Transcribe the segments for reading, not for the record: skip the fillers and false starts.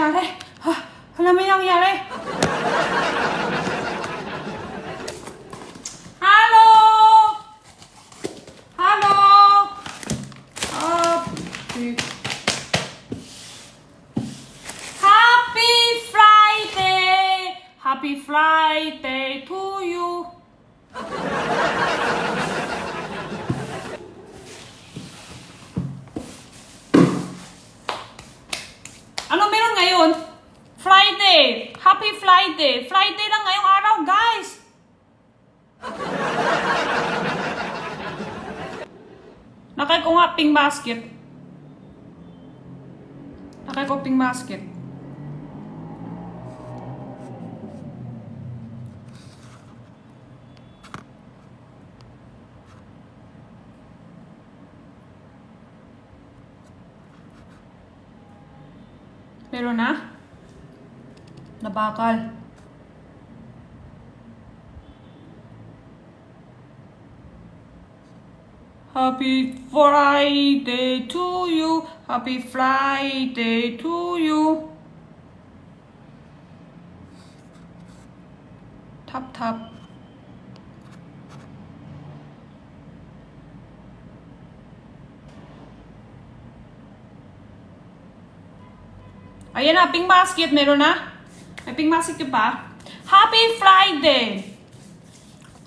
nangyari? Wala may nangyari. Hello? Hello? Happy Friday! Happy Friday to you. Ano meron ngayon? Friday! Happy Friday! Friday lang ngayong araw, guys! Nakay ko nga pink basket. Nakay ko pink basket. Pero nabakal. Happy Friday to you. Happy Friday to you. Tap. Ayan na, pink basket. Meron na? May pink basket pa. Happy Friday!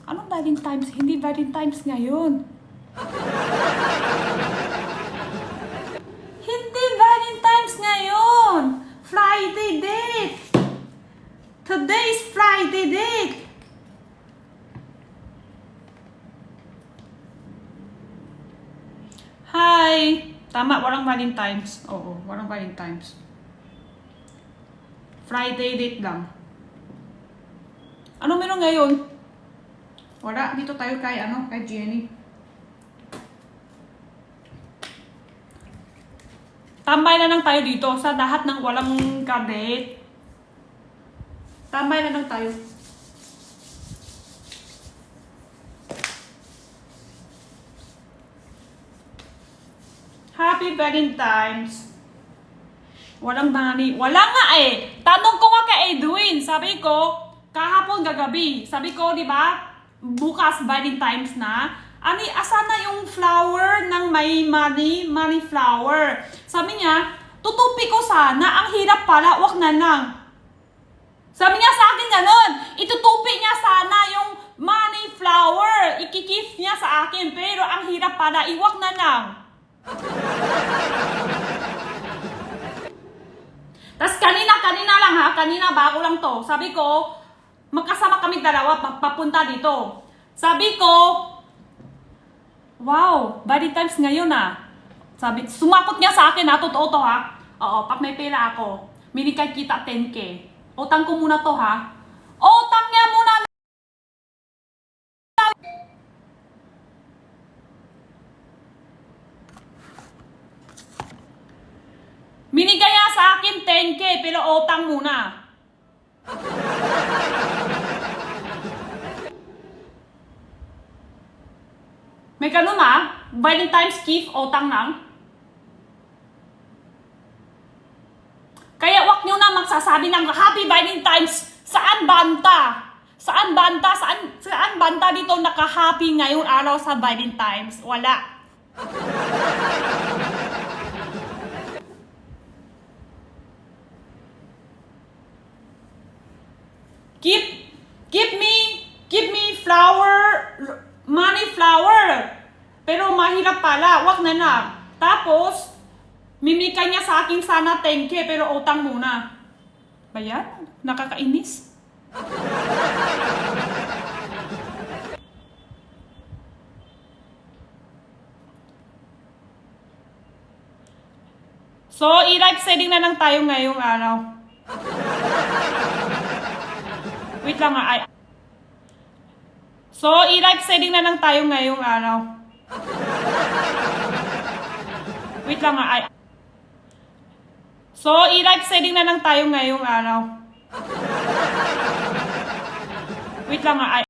Anong Valentine's? Hindi Valentine's ngayon. Hindi Valentine's ngayon. Friday date. Today is Friday date. Hi. Tama, walang Valentine's. Oo, walang Valentine's. Friday date lang. Ano meron ngayon? Wala, dito tayo kay Jenny. Tambay na lang tayo dito sa lahat ng walang ka-date. Tambay na lang tayo. Happy Valentine's. Walang money. Wala nga eh. Tanong ko nga kay Edwin. Sabi ko, kahapon gagabi. Sabi ko, di ba? Bukas Valentine's na. Asan na yung flower ng may money flower? Sabi niya, tutupi ko sana. Ang hirap pala. Wag na lang. Sabi niya sa akin ganun. Itutupi niya sana yung money flower. Ikikif niya sa akin. Pero ang hirap pala. Iwag na lang. Tas kanina lang ha, kanina bago lang to. Sabi ko, magkasama kami dalawa papunta dito. Sabi ko, wow, Valentine's ngayon ah. Sabi, sumakot niya sa akin ha, totoo to ha. Oo, pag may pera ako, minikay kita 10K. Utang ko muna to ha. Utang niya muna. Minigay niya sa akin 10K, pero utang muna. May ganun Valentine's gift, utang lang. Kaya wag nyo na magsasabi ng Happy Valentine's. Saan banta? Saan banta dito naka-happy ngayong araw sa Valentine's? Wala. Give me flower, money flower. Pero mahirap pala, wag na na. Tapos, mimika niya sa akin sana 10K, pero utang muna. Bayan? Nakakainis. So, i-live setting na lang tayo ngayong araw. Wait lang nga. So, i-live setting na lang tayo ngayong araw. Wait lang nga. So, i-live setting na lang tayo ngayong araw. Wait lang nga.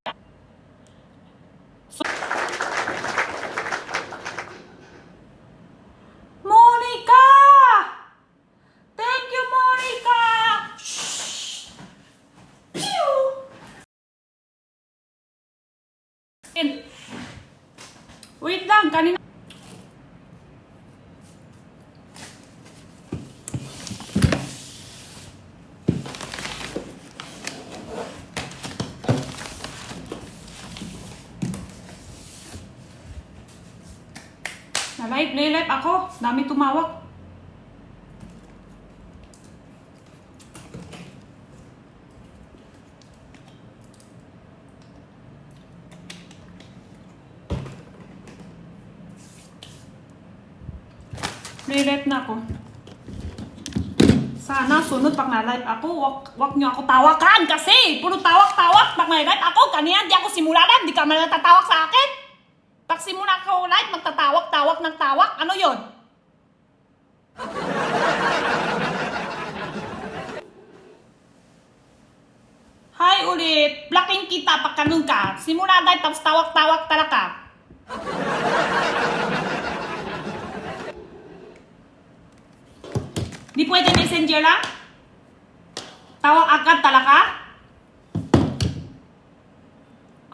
So, Monica! Thank you, Monica! Live ako. Dami tumawak. Live na ako. Sana sunod pag na-live ako, wag nyo ako tawakan kasi puro tawak-tawak pag na-live ako. Kanina di ako simularan, di ka man natatawak sa akin. Pag simula ako live, magtatawak-tawak ng tawak. Ano yon? Hi ulit, blocking kita pag kanun ka. Simula live, tapos tawak-tawak talaga. Di pwede messenger lang? Tawag agad talaga?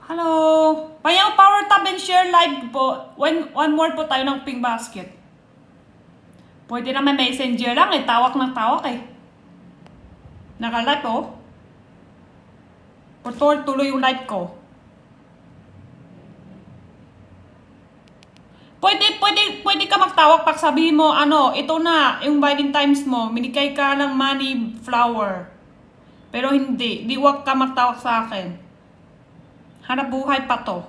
Hello? Payang power tab and share live po. One more po tayo ng pink basket. Pwede naman messenger lang eh. Tawak ng tawak eh. Naka-live oh. Tuloy yung live ko. Pwede ka magtawag pag sabihin mo, ano, ito na, yung Valentine's mo, minikay ka ng money flower. Pero hindi, wag ka magtawag sa akin. Hanap buhay pa to.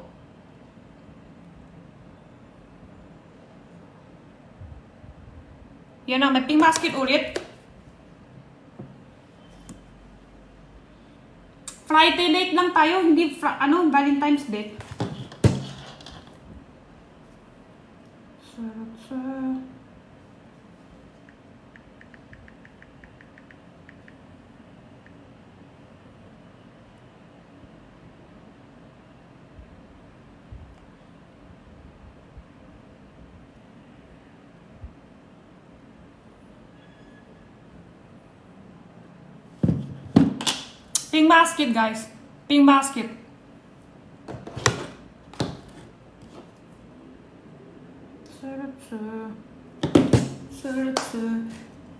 Yan na, may pink basket ulit. Friday late lang tayo, hindi, Valentine's Day. Pink basket, guys. Pink basket.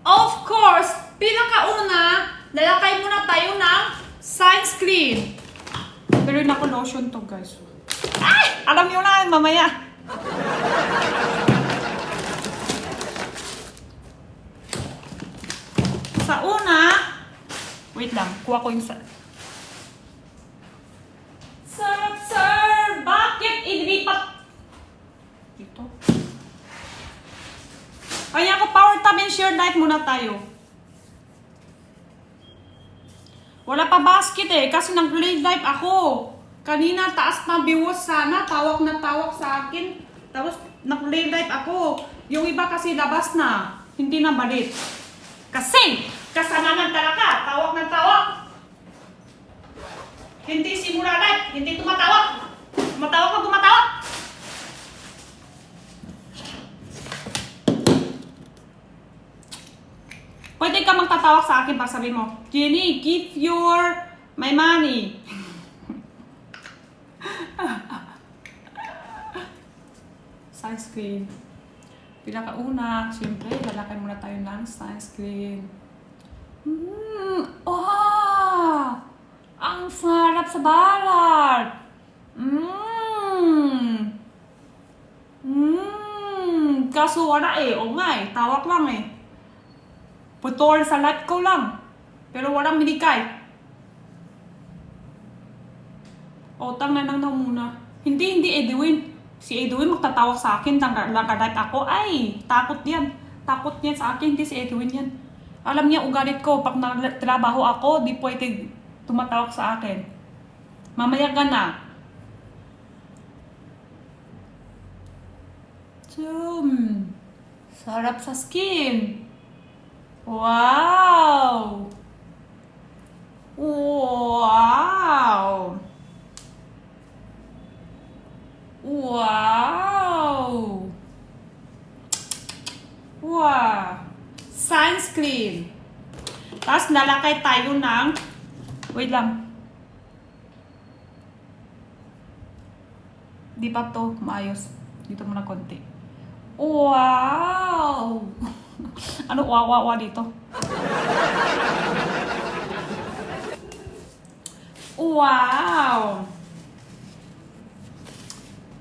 Of course, pinakauna, lalakay muna tayo ng sunscreen. Pero yun ako lotion to, guys. Ay! Alam nyo na, mamaya. Sa una, wait lang, kuha ko yung Sir, bakit inilipat dito? Kaya ako power tab and share live muna tayo. Wala pa basket eh, kasi nag-live ako. Kanina taas na viewers sana, tawak na tawak sa akin. Tapos nag-live ako. Yung iba kasi labas na, hindi na balik. Kasi, kasalanan talaga, tawak ng tawak. Hindi simula live, hindi tumatawak. Tumatawak o tumatawak. Pwede ka magtatawag sa akin pag sabi mo, Jenny, give my money. Sunscreen. Pinakauna, siyempre, lalakay muna tayo ng sunscreen. Oh! Ang sarap sa balat! Kaso wala eh. O nga eh. Tawak lang eh. Putol sa live ko lang. Pero walang minikay. Tang na lang daw muna. Hindi Edwin. Si Edwin magtatawag sa akin. Naka-live ako. Ay, takot yan. Takot yan sa akin. Hindi si Edwin yan. Alam niya ugalit ko. Pag nagtrabaho ako, di pwede tumatawag sa akin. Mamaya ka na. Sarap sa skin. Wow! Wow! Wow! Wow! Sunscreen. Tapos lalakay tayo ng, wait lang. Di pa to maayos. Dito muna konti. Wow! Ano wawawa dito? Wow!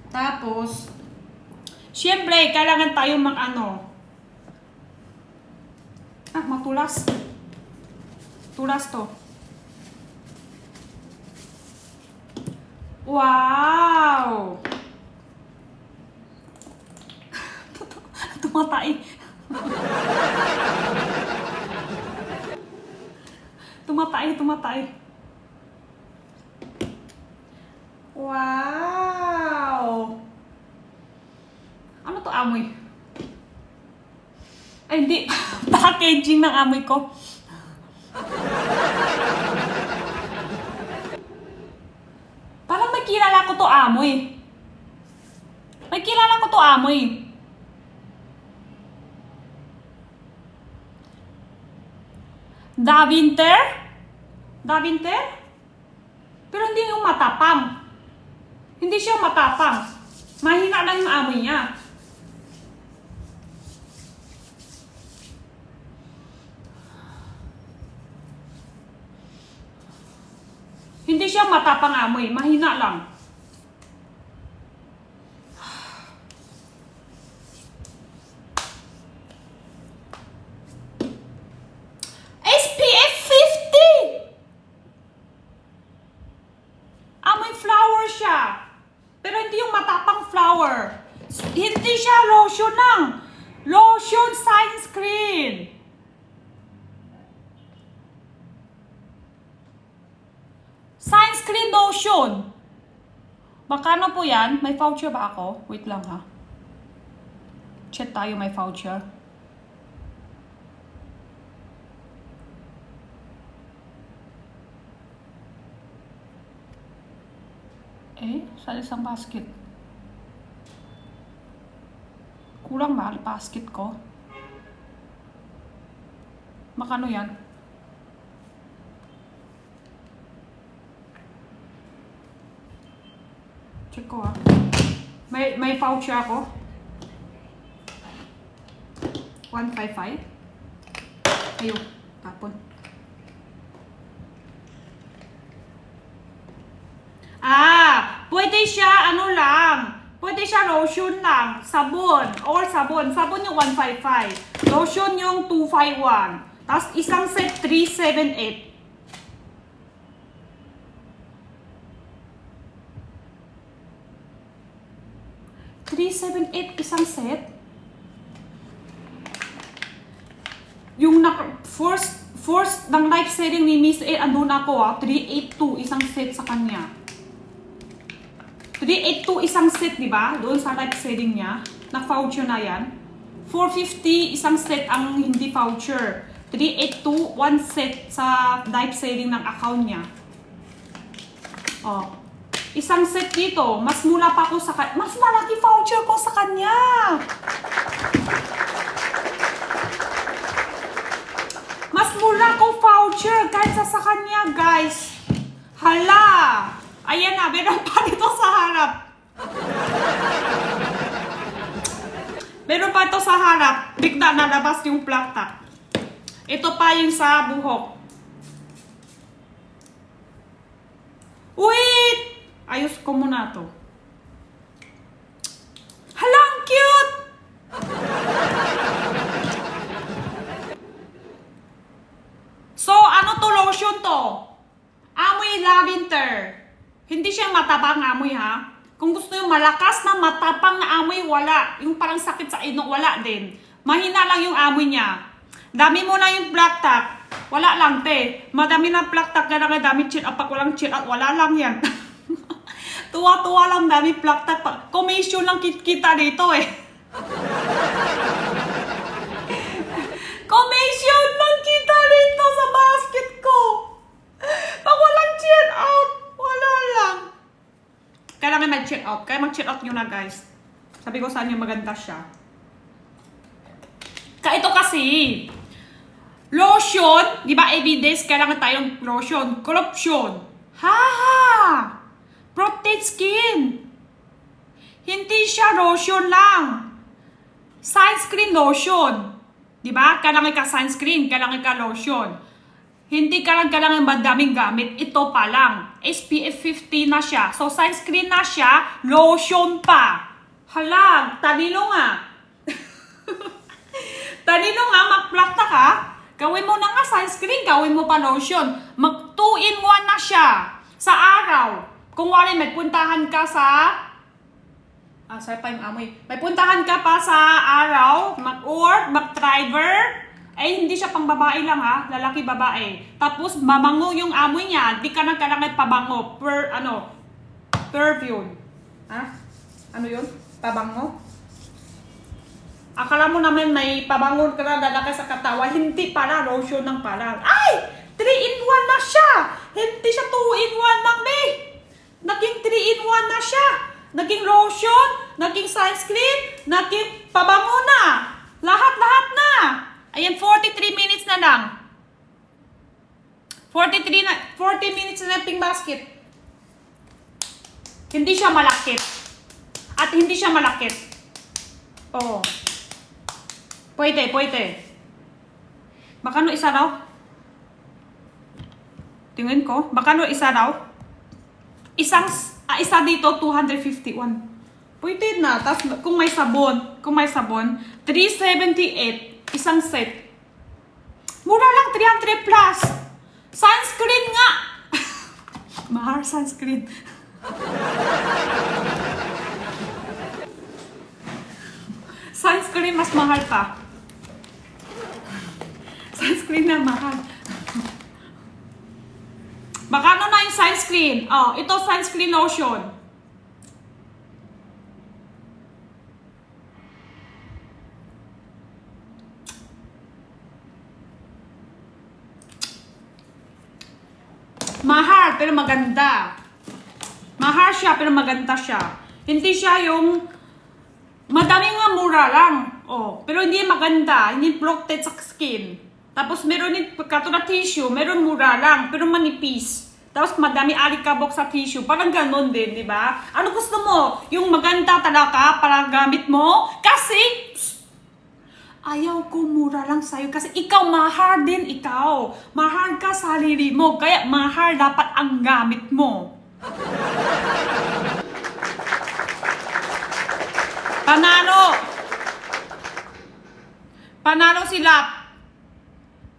Tapos, Siyempre, kailangan tayong matulas. Tulas to. Wow! Tumatay. Tumatay. Wow! Ano to amoy? Ay, hindi. Packaging ng amoy ko. Parang may kilala ko to amoy. Davinter? Pero hindi yung matapang. Hindi siya matapang. Mahina lang yung amoy niya. Hindi siya matapang amoy. Mahina lang. SPF 50! Amoy flower siya. Pero hindi yung matapang flower. Hindi siya lotion lang. Lotion sunscreen. Sunscreen lotion. Magkano po yan? May voucher ba ako? Wait lang ha. Check tayo may voucher. Sa isang basket. Kulang mahal basket ko. Magkano yan? Check ko ha. May voucher ako. 155. Ayun, tapon. Pwede siya pwede siya lotion lang, sabon yung 155, lotion yung 251, tapos isang set 378. $378 isang set. Yung first ng life setting ni Miss A, andun ako $382 isang set sa kanya. $382 isang set, di ba? Doon sa live setting niya. Nag-voucher na yan. $450 isang set ang hindi voucher. $382 one set sa live setting ng account niya. Isang set dito. Mas mula pa ako sa kanya. Mas malaki voucher ko sa kanya. Mas mula ko voucher kaysa sa kanya, guys. Hala! Ayan na, meron pa dito sa harap. Meron pa ito sa harap. Bigla nalabas yung plata. Ito pa yung sa buhok. Wait! Ayos ko muna to. Hala, ang cute! So, ano to lotion to? Amoy lavender. Hindi siya matapang amoy ha. Kung gusto yung malakas na matapang na amoy, wala. Yung parang sakit sa ino, wala din. Mahina lang yung amoy niya. Dami mo na yung black top. Wala lang, te. Madami na black top. Kaya nga dami cheat up. Pag walang cheat up, wala lang yan. Tuwa-tuwa lang, dami black top. Commission lang kita dito eh. Commission lang kita dito sa basket ko. Pag walang cheat out, wala lang. Kailangan mag-check out. Kaya mag-check out nyo na, guys. Sabi ko sa inyo, maganda siya. Ito kasi, lotion, di ba, every days, kailangan tayong lotion. Corruption. Protect skin. Hindi siya lotion lang. Sunscreen lotion. Di ba? Kailangan ka sunscreen, kailangan ka lotion. Hindi ka lang kailangan madaming gamit. Ito pa lang. SPF 50 na siya. So, sunscreen na siya. Lotion pa. Halag, talino nga. Talino nga, magplakta ka. Gawin mo na nga sunscreen, gawin mo pa lotion. Mag 2-in-1 na siya. Sa araw. Kung wala, may puntahan ka sa... sorry pa yung amoy. May puntahan ka pa sa araw, mag-work, mag-driver. Hindi siya pang babae lang ha, lalaki babae. Tapos mamango yung amoy niya, di ka na kailangan pabango. Perfume. Ano yun? Pabango? Akala mo naman may pabango ka na lalaki sa katawan, hindi pala, lotion ng pala. Ay! 3-in-1 na siya! Hindi siya 2-in-1 lang, be! Naging 3-in-1 na siya! Naging lotion, naging sunscreen, naging pabango na! Lahat-lahat na! Ayan, 43 minutes na lang. 40 minutes na pink basket. Hindi siya malakit. At hindi siya malakit. Oh. Pwede. Baka no isa raw? Tingin ko. Baka no isa raw? Isa dito, 251. Pwede na. Tapos kung may sabon, 378, isang set. Mura lang, 300 plus. Sunscreen nga. Mahal sunscreen. Sunscreen mas mahal pa. Sunscreen na mahal. Magkano na yung sunscreen? Ito sunscreen lotion. Mahal pero maganda. Mahal siya pero maganda siya. Hindi siya yung madami nga mura lang. Pero hindi maganda. Hindi protect sa skin. Tapos meron din katulad tissue, meron mura lang, pero manipis. Tapos madami alikabok sa tissue. Parang ganon din, di ba? Ano gusto mo? Yung maganda talaga para gamit mo? Kasi, ayaw ko mura lang sa'yo. Kasi ikaw, mahal din ikaw. Mahal ka sa sarili mo. Kaya mahal dapat ang gamit mo. Panalo sila.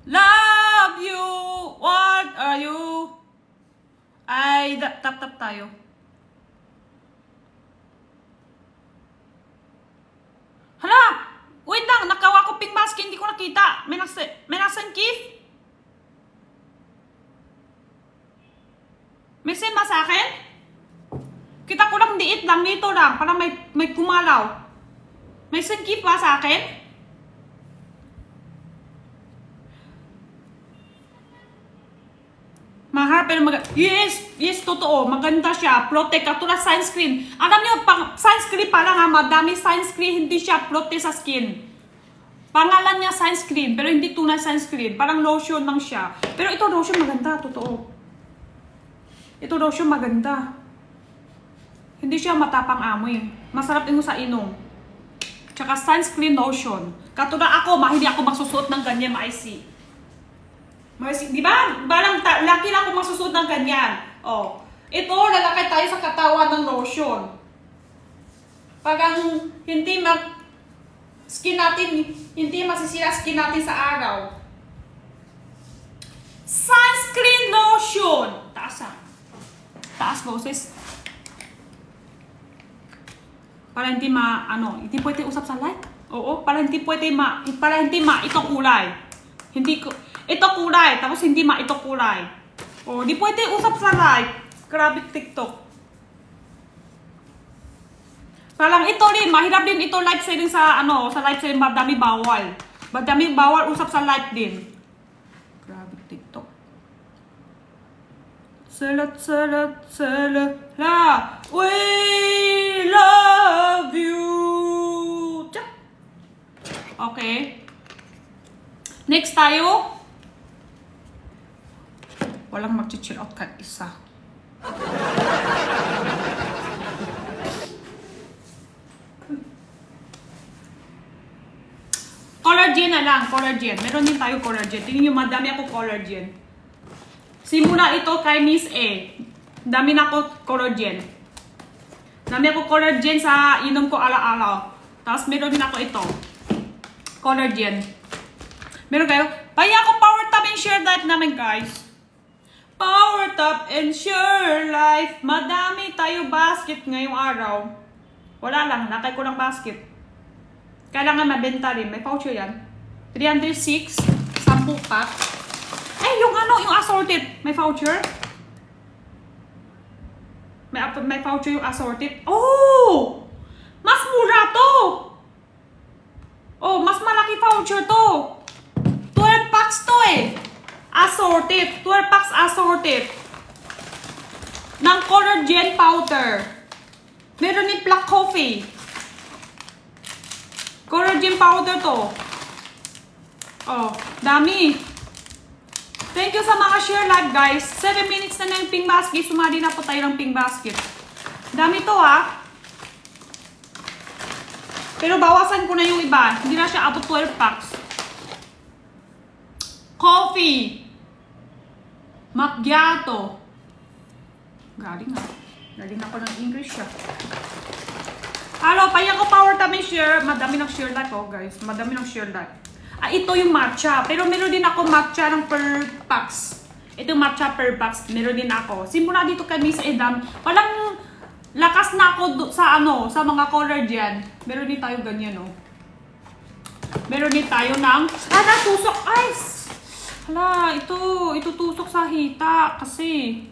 Love you! What are you? Ay, tap tayo. Hala! Wait lang, nakawa ko pink mask, hindi ko nakita. May nasan gift? May send ba sa akin? Kita ko lang diit lang, dito lang, para may kumalaw. May send gift ba sa akin? Mahal pero yes, totoo. Maganda siya. Protect. Katulad sunscreen. Alam niyo, sunscreen pa lang madami sunscreen. Hindi siya protect sa skin. Pangalan niya sunscreen. Pero hindi tunay sunscreen. Parang lotion lang siya. Pero ito lotion maganda. Totoo. Ito lotion maganda. Hindi siya matapang amoy. Masarap din mo sa inom. Tsaka sunscreen lotion. Katulad ako, hindi ako magsusuot ng ganyan, ma-IC. Di ba? Parang laki lang kung masusunod ng ganyan. Ito, lalakay tayo sa katawan ng lotion. Pag ang skin natin, hindi masisira skin natin sa araw. Sunscreen lotion. Taas boses. Para hindi hindi pwede usap sa light. Oo, para hindi ito kulay. Ito kulay, tapos hindi ito kulay. Di pwede usap sa live. Grabe TikTok. Parang ito rin, mahirap din ito live selling sa live selling, madami bawal. Madami bawal usap sa live din. Grabe TikTok. Salat la. We love you. Okay. Next tayo. Walang mag-chill out kahit isa. Collagen na lang, collagen. Meron din tayo collagen. Tingin nyo, madami ako collagen. Simula ito kay Miss A. Dami na ako collagen. Dami ako collagen sa inom ko ala-ala. Tapos meron din ako ito. Collagen. Meron kayo. Kaya ako Power Top and Share Life namin, guys. Power Top and Share Life. Madami tayo basket ngayong araw. Wala lang. Nakay ko ng basket. Kailangan mabenta rin. May voucher yan. 306. 10 pack. Ay, yung assorted. May voucher. May voucher yung assorted. Oh! Mas mura to! Oh, mas malaki voucher to. 12 packs to eh. Assorted. 12 packs assorted. Ng collagen powder. Meron din black coffee. Collagen powder to. Oh, dami. Thank you sa mga share live, guys. 7 minutes na yung pink basket. Sumali na po tayo ng pink basket. Dami to, ha. Pero bawasan ko na yung iba. Hindi na siya abot 12 packs. Coffee. Macchiato. Galing ha. Galing ako ng English siya. Hello, paya ko Power Top and Share. Madami ng share live, oh, guys. Madami ng share live. Ah, ito yung matcha. Pero meron din ako matcha ng per packs. Ito yung matcha per packs. Meron din ako. Simula dito kay Miss Edam. Walang lakas na ako sa sa mga collagen. Meron din tayo ganyan, oh. Meron din tayo ng tusok. Ay! Hala, ito tusok sa hita kasi.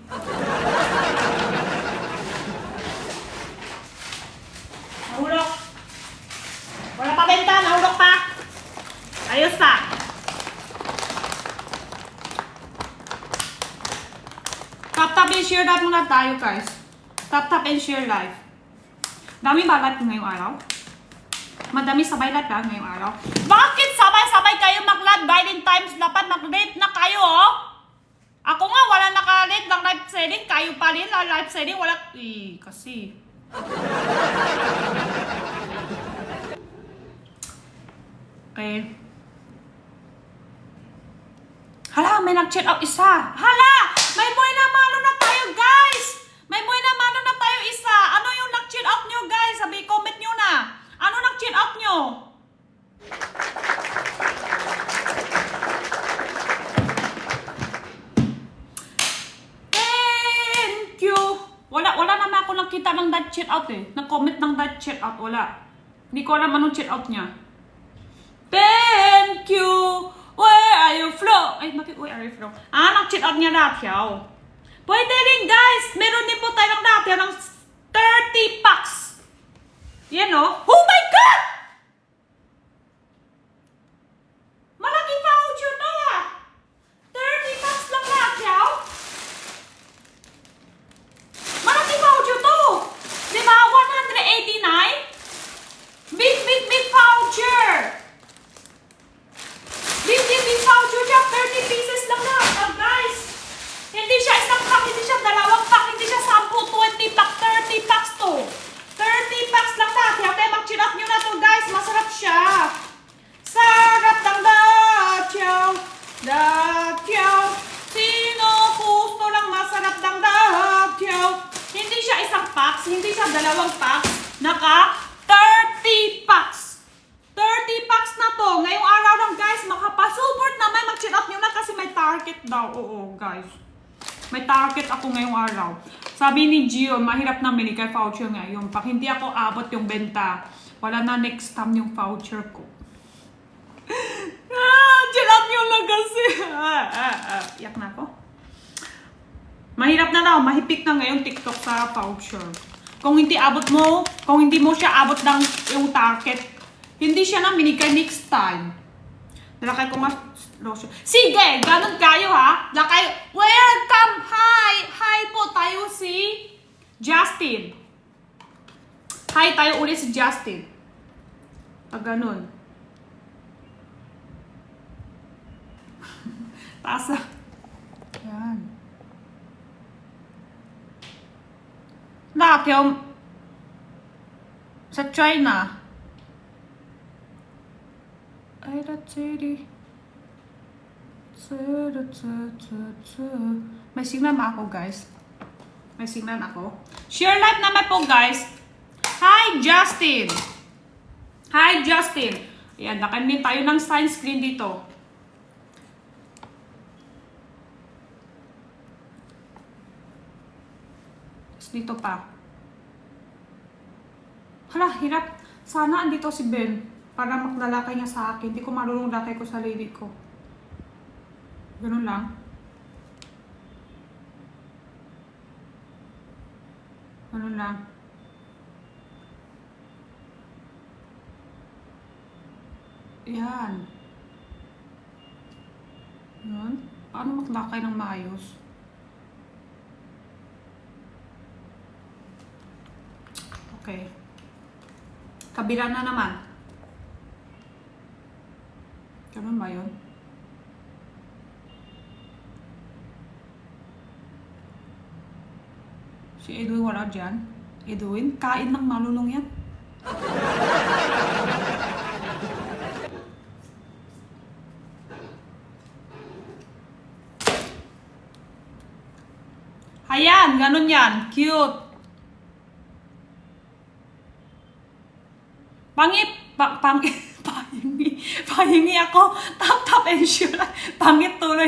Nahulok. Wala pa benta, nahulok pa. Ayos na. Tap and share live muna tayo, guys. Tap and share live. Dami ba live ngayong araw? Madami sabay live ba ngayong araw? Bakit sabay-sabay kayo mag-live by din times? Dapat mag-rate na kayo, oh. Ako nga, wala naka-rate ng live selling. Kayo pa rin, live selling. Wala, kasi. Okay. Hala, may nag-check out isa. Hala! May boy na mano na tayo, guys! May boy na mano na tayo isa. Ano yung nag-check out nyo, guys? Sabi, comment nyo na. Ano nag-check out nyo? Thank you! Wala naman ako nakita ng that check out eh. Nag-comment ng that check out. Wala. Hindi ko alam anong check out niya. Thank you! Where are you from? Ay, bakit where are you from? Nag-check out niya Rapiao. Pwede rin, guys. Meron din po tayo ng Rapiao ng 30 packs. Yan, oh. Oh my God! Malaking voucher to, 30 packs lang Rapiao. Malaking voucher to. Diba? 189? Big voucher. Big voucher siya, 30 pieces lang na, guys. Hindi siya isang pack, hindi siya dalawang pack, hindi siya 10, 20 pack, 30 packs to. 30 packs lang natin. Okay, mag-check out nyo na to, guys. Masarap siya. Sarap ng dachaw. Dachaw. Sino gusto lang masarap ng dachaw? Hindi siya isang packs, hindi siya dalawang packs. Naka 30 packs. 30 packs na to. Ngayong araw lang, guys, makapasupport na may mag-check out nyo na kasi may target daw. Oo, guys. May target ako ngayong araw. Sabi ni Gio, mahirap na kay voucher ngayon. Pag hindi ako abot yung benta, wala na next time yung voucher ko. Check out nyo lang kasi. Iyak na ako. Mahirap na daw. Mahipik na ngayon TikTok sa voucher. Kung hindi mo siya abot ng yung target, hindi siya na minigay next time. Nalakay ko mas lotion. Sige, ganun kayo ha. Lakay, welcome, hi. Hi po tayo si Justin. Hi tayo ulit si Justin. Ganun. Tasa. Yan. Lakay sa China. Ay, may signal ako, guys. May signal ako. Share live naman po, guys. Hi, Justin! Hi, Justin! Ayan, nakanin tayo ng sunscreen dito. Tapos dito pa. Hala, hirap. Sana andito si Ben para maglalakay niya sa akin. Hindi ko marunong lakay ko sa lady ko. Ganun lang. Ganun lang. Yan. Yan. Paano maglakay ng maayos? Okay. Kabila na naman. Ganun ba yun? Si Edwin wala dyan. Edwin, kain ng malulong yan. Ayan, ganun yan. Cute. Pahingi ako. Tap and sure. Pangit tuloy.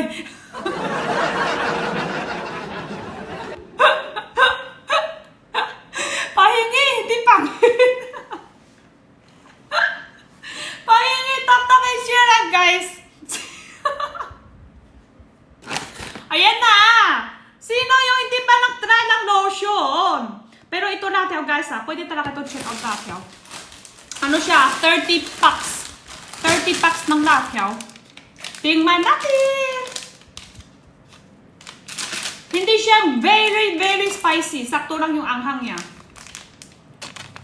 Pahingi, hindi pangit. Pahingi, tap and sure lang, guys. Ayan na. Sino yung hindi pa nag-try ng lotion? Pero ito natin, guys, ha. Pwede talaga ito check out natin. Ano siya? 30 packs. 30 packs ng lakyaw. Tingnan natin. Hindi siya very, very spicy. Sakto lang yung anghang niya.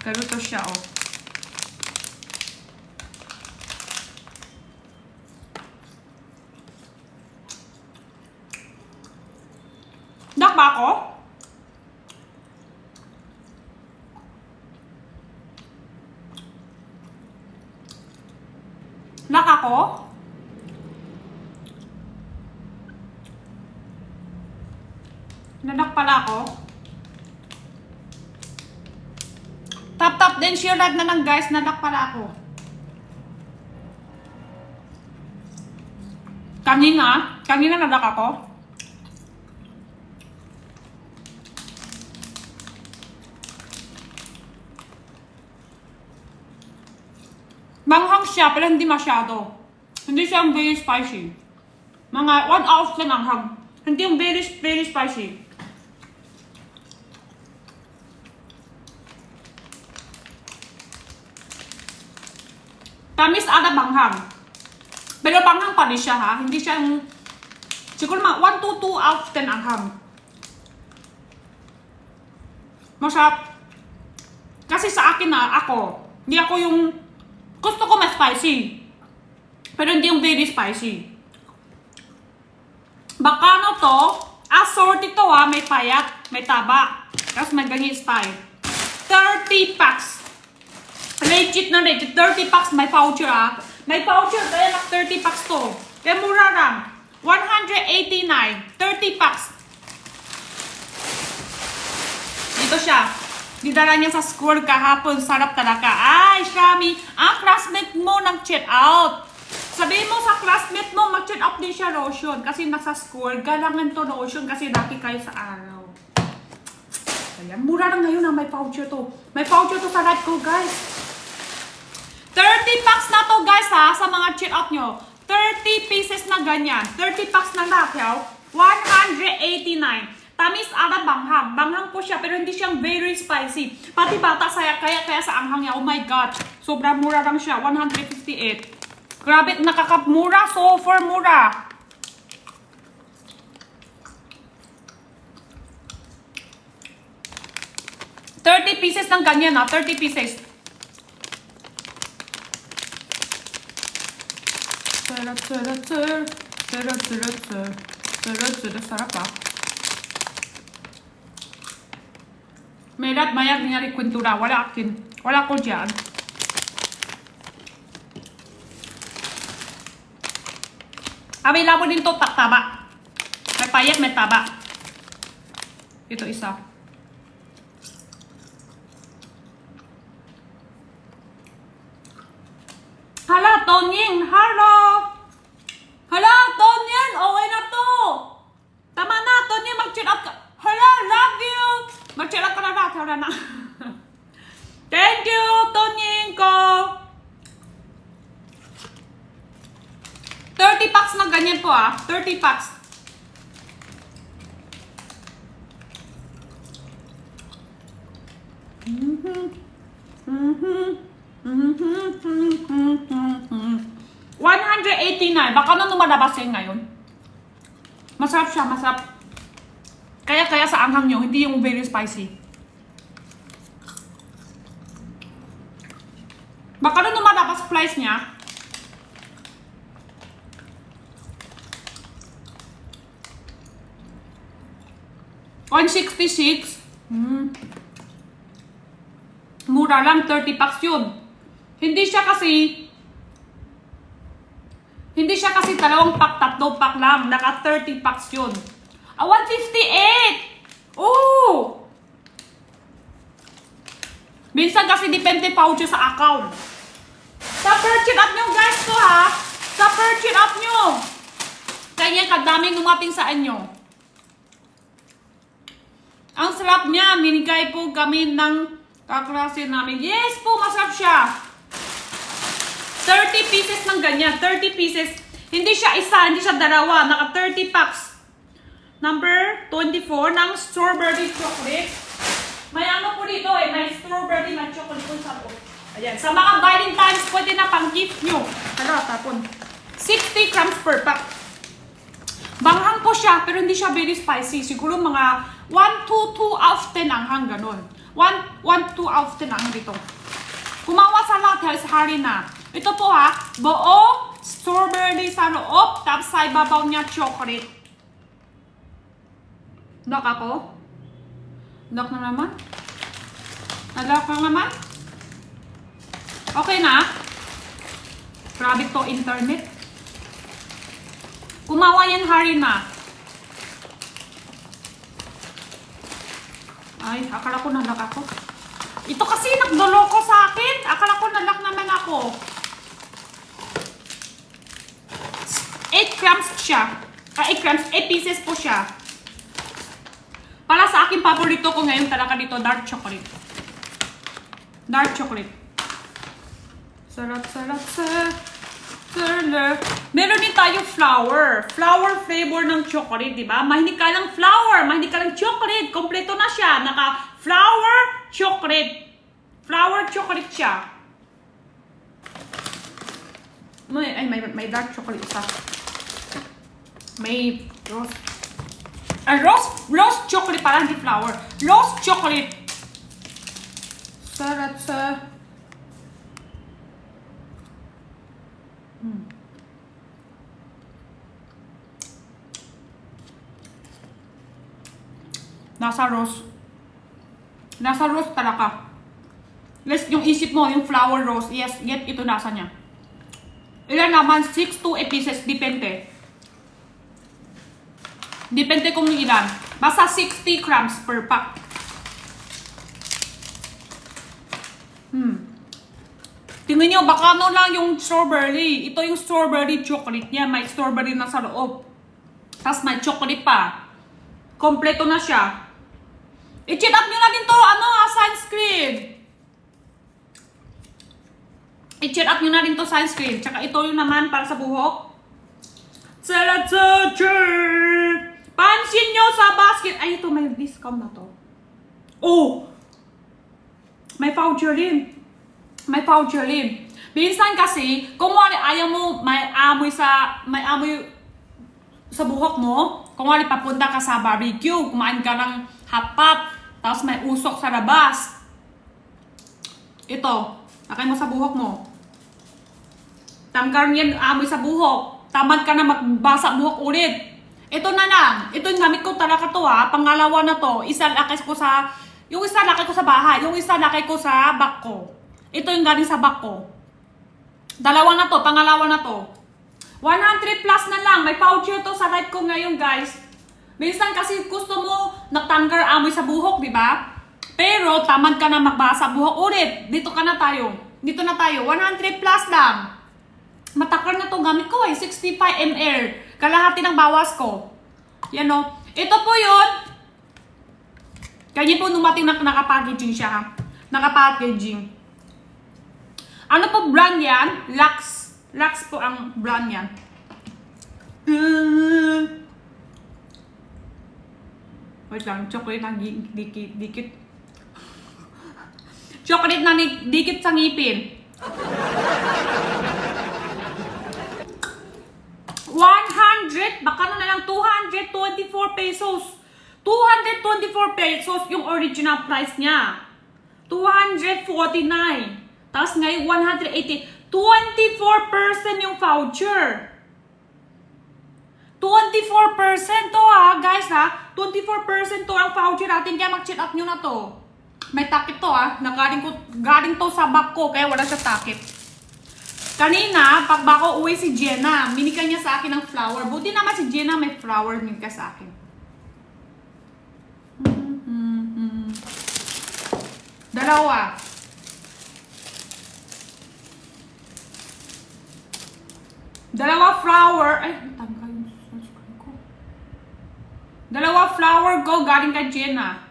Ganito siya, oh. Dak ba ako? Nak ako? Nanak pala ako? Tap din share na lang, guys. Nanak pala ako. Kanina nanak ako. Manghang siya, pero hindi masyado. Hindi siya very spicy. Mga 1 ounce lang anghang. Hindi yung very, very spicy. Tamis ada banghang. Pero banghang pa rin siya, ha? Hindi siya yung... Siguro mga 1 to 2 ounce din anghang. Masarap. Kasi sa akin na, hindi ako yung... Gusto ko mas spicy. Pero hindi yung very spicy. Bacano to. Assorted to, ha. May payat, may taba. Tapos may ganyan style. 30 packs. Legit na legit. 30 packs. May voucher, ha. May voucher. Kaya nak 30 packs to. Kaya mura lang. 189. 30 packs. Dito siya. Didala niya sa school kahapon. Sarap talaga. Ay, Shami. Classmate mo nag-check out. Sabihin mo sa classmate mo, mag-check out din siya lotion. Kasi nasa school, galangan to lotion kasi dati kayo sa araw. Ayan, mura lang ngayon na may voucher to. May voucher to sa live ko, guys. 30 packs na to, guys, ha, sa mga check out nyo. 30 pieces na ganyan. 30 packs na lakyaw. 189. Tamis ada banghang. Banghang po siya, pero hindi siyang very spicy. Pati bata kaya sa anghang niya. Oh my God. Sobrang mura lang siya. 158. Grabe, nakakapmura. Super mura. $30 pieces ng ganyan, ha. 30 pieces. Sarap, ha. Mayat mayat nangyari kwentura. Wala akin. Wala ko dyan. Available din to taba. May payat, may taba. Ito isa. Hala, Tonying! Hello! Hala, Tonying! Okay na to! Tama na, Tonying! Mag-cheer up ka! Hala, love you! Mag-cheer up ka na natin. Hala na. Thank you, Tonying ko! 30 packs na ganyan po 30 packs. $189. Baka na lumalabas yan ngayon. Masarap siya, masarap. Kaya sa anghang nyo, hindi yung very spicy. Baka na lumalabas price niya. $166. Mura lang, 30 packs yun. Hindi siya kasi dalawang pack, tatlong pack lang. Naka 30 packs yun. 158! Oh! Minsan kasi depende voucher sa account. Sa purchase up nyo guys ko Sa purchase up nyo. Kaya kadaming numating sa inyo. Ang sarap niya. Minigay po kami ng kaklase namin. Yes po, masarap siya. 30 pieces ng ganyan. 30 pieces. Hindi siya isa, hindi siya dalawa. Naka 30 packs. Number 24 ng strawberry chocolate. May ano po dito may strawberry, may chocolate po sa po. Ayan. Sa mga Valentine's, pwede na pang gift nyo. Hala, tapon. 60 grams per pack. Banghang po siya, pero hindi siya very spicy. Siguro mga 1 to 2 out of 10 anghang, ganun. 1 to 2 out of 10 anghang dito. Kumawa sa lahat, hari na. Ito po buo strawberry sa loob, tapos sa ibabaw niya chocolate. Knock ako? Knock na naman? Nalock na naman? Okay na? Grabe to internet. Kumawa yan, hari na. Ay, akala ko nalock ako. Ito kasi nagdoloko sa akin. Akala ko nalock naman ako. 8 grams siya. 8 grams, 8 pieces po siya. Para sa akin, paborito ko ngayon talaga dito, dark chocolate. Dark chocolate. Sarap. Meron din tayo flower. Flower flavor ng chocolate, di ba? Mahilig ka ng flower, mahilig ka ng chocolate. Kompleto na siya. Naka flower chocolate. Flower chocolate siya. May dark chocolate isa. May rose chocolate pala, hindi flower. Rose chocolate. Sarap sa... Nasa rose. Nasa rose talaga. Yung isip mo, yung flower rose. Yes, yet ito nasa niya. Ilan naman? 6 to 8 pieces. Depende. Depende kung ilan. Basta 60 grams per pack. Tingnan nyo, baka ano lang yung strawberry. Ito yung strawberry chocolate niya. May strawberry na sa loob. Tapos may chocolate pa. Kompleto na siya. I-check up nyo na din to, sunscreen. I-check up nyo na din to, sunscreen. Tsaka ito yung naman para sa buhok. Pansin nyo sa basket. Ay, ito, may discount na to. Oh! May voucher din. May voucher din. Minsan kasi, kung wali ayaw mo, may amoy sa buhok mo. Kung wali papunta ka sa barbecue, kumain ka ng hotpot, tapos may usok sa labas. Ito, nakay mo sa buhok mo. Tanggal yan, amoy sa buhok. Tamad ka na magbasa buhok ulit. Ito na lang. Ito yung gamit ko talaga to Pangalawa na to. Yung isa lakay ko sa bahay. Yung isa lakay ko sa bag ko. Ito yung galing sa bag ko. Dalawa na to. Pangalawa na to. 100 plus na lang. May voucher to sa live ko ngayon, guys. Minsan kasi gusto mo natanggal amoy sa buhok, di ba? Pero tamad ka na magbasa buhok ulit. Dito na tayo. 100 plus lang. Matakar na to gamit ko eh. 65 ml. Kalahati ng bawas ko. Yan o. Ito po yun. Kanya po numating na nakapackaging siya ha. Nakapackaging. Ano po brand yan? Lux. Lux po ang brand yan. Wait lang. Chocolate na dikit. Chocolate na dikit sa ngipin. 100, baka na lang 224 pesos. 224 pesos yung original price niya. 249. Tapos ngayon 180. 24% yung voucher. 24% to ha, guys ha. 24% to ang voucher natin. Kaya mag-check out nyo na to. May takip to ha. Galing to sa bag ko. Kaya wala siya takip. Kanina, pag bako uwi si Jenna, minika niya sa akin ng flower. Buti naman si Jenna may flower minika sa akin. Dalawa. Dalawa flower. Ay, tanggal yung subscribe ko. Dalawa flower go galing kay Jenna.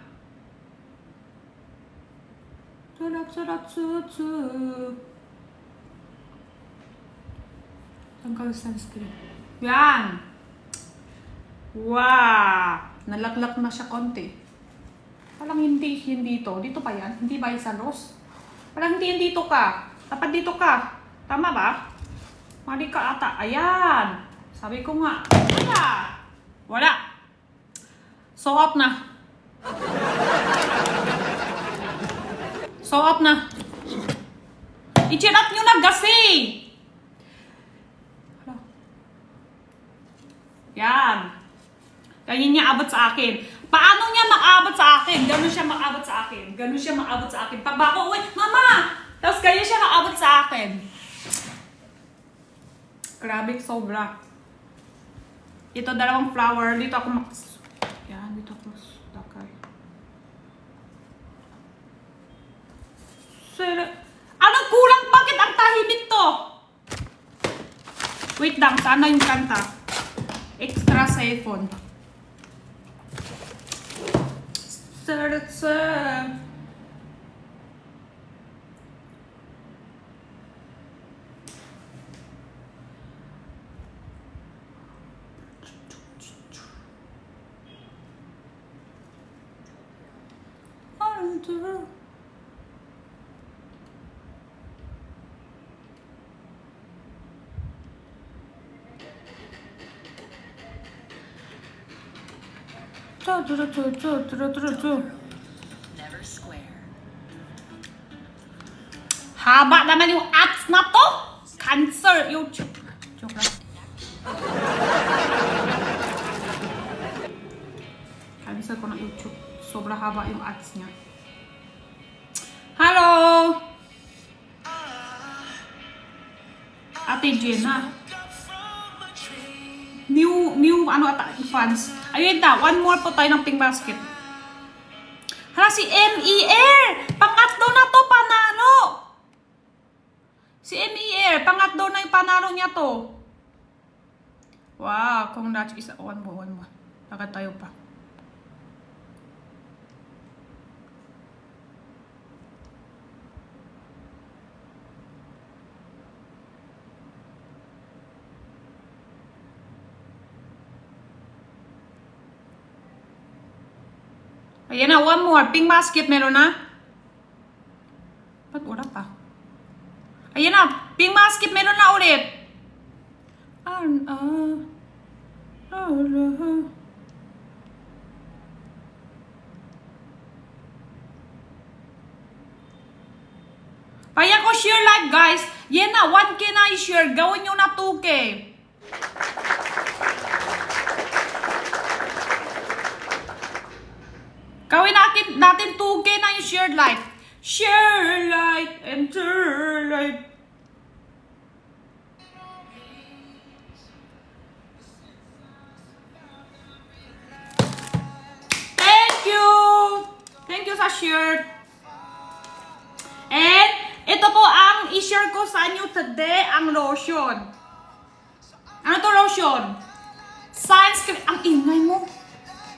Sarap. Tanggal sunscreen. Yan. Wow. Nalaklak na siya konti. Parang hindi dito. Dito pa yan? Hindi ba yung sa nose? Parang hindi dito ka. Dapat dito ka. Tama ba? Mali ka ata. Ayan. Sabi ko nga. Wala. So up na. I-check up nyo na kasi. Yan. Ganyan niya abot sa akin. Paano niya mag-abot sa akin? Ganun siya mag-abot sa akin. Pag bako uwi, Mama! Tapos ganyan siya mag-abot sa akin. Grabe, sobra. Ito, dalawang flower. Dito ako yan, dito ako stakay. Anong kulang? Bakit ang tahimik to? Wait lang, sana yung kanta. Extra cellphone. Never square. Haba naman yung ads na to. Cancer YouTube. Joke lang. Cancer ko ng YouTube. Sobra haba yung ads niya. Hello! Ate Jenna. New ano ata fans. Ayun ta, one more po tayo ng pink basket. Hala, si MER! Pangatlo na to, panalo! Si MER, pangatlo na yung panalo niya to. Wow, congrats. One more. Lakad tayo pa. Ayan na, one more. Pink basket, meron na? Ba't wala pa? Ayan na, pink basket, meron na ulit. Kaya ko share live, guys. Yan na, 1K na i-share. Gawin nyo na 2K. Gawin natin 2K na yung shared live. Share light, enter light. Thank you sa share. And ito po ang i-share ko ko sa inyo today ang lotion. Ano to lotion? Sunscreen. Ang ingay mo.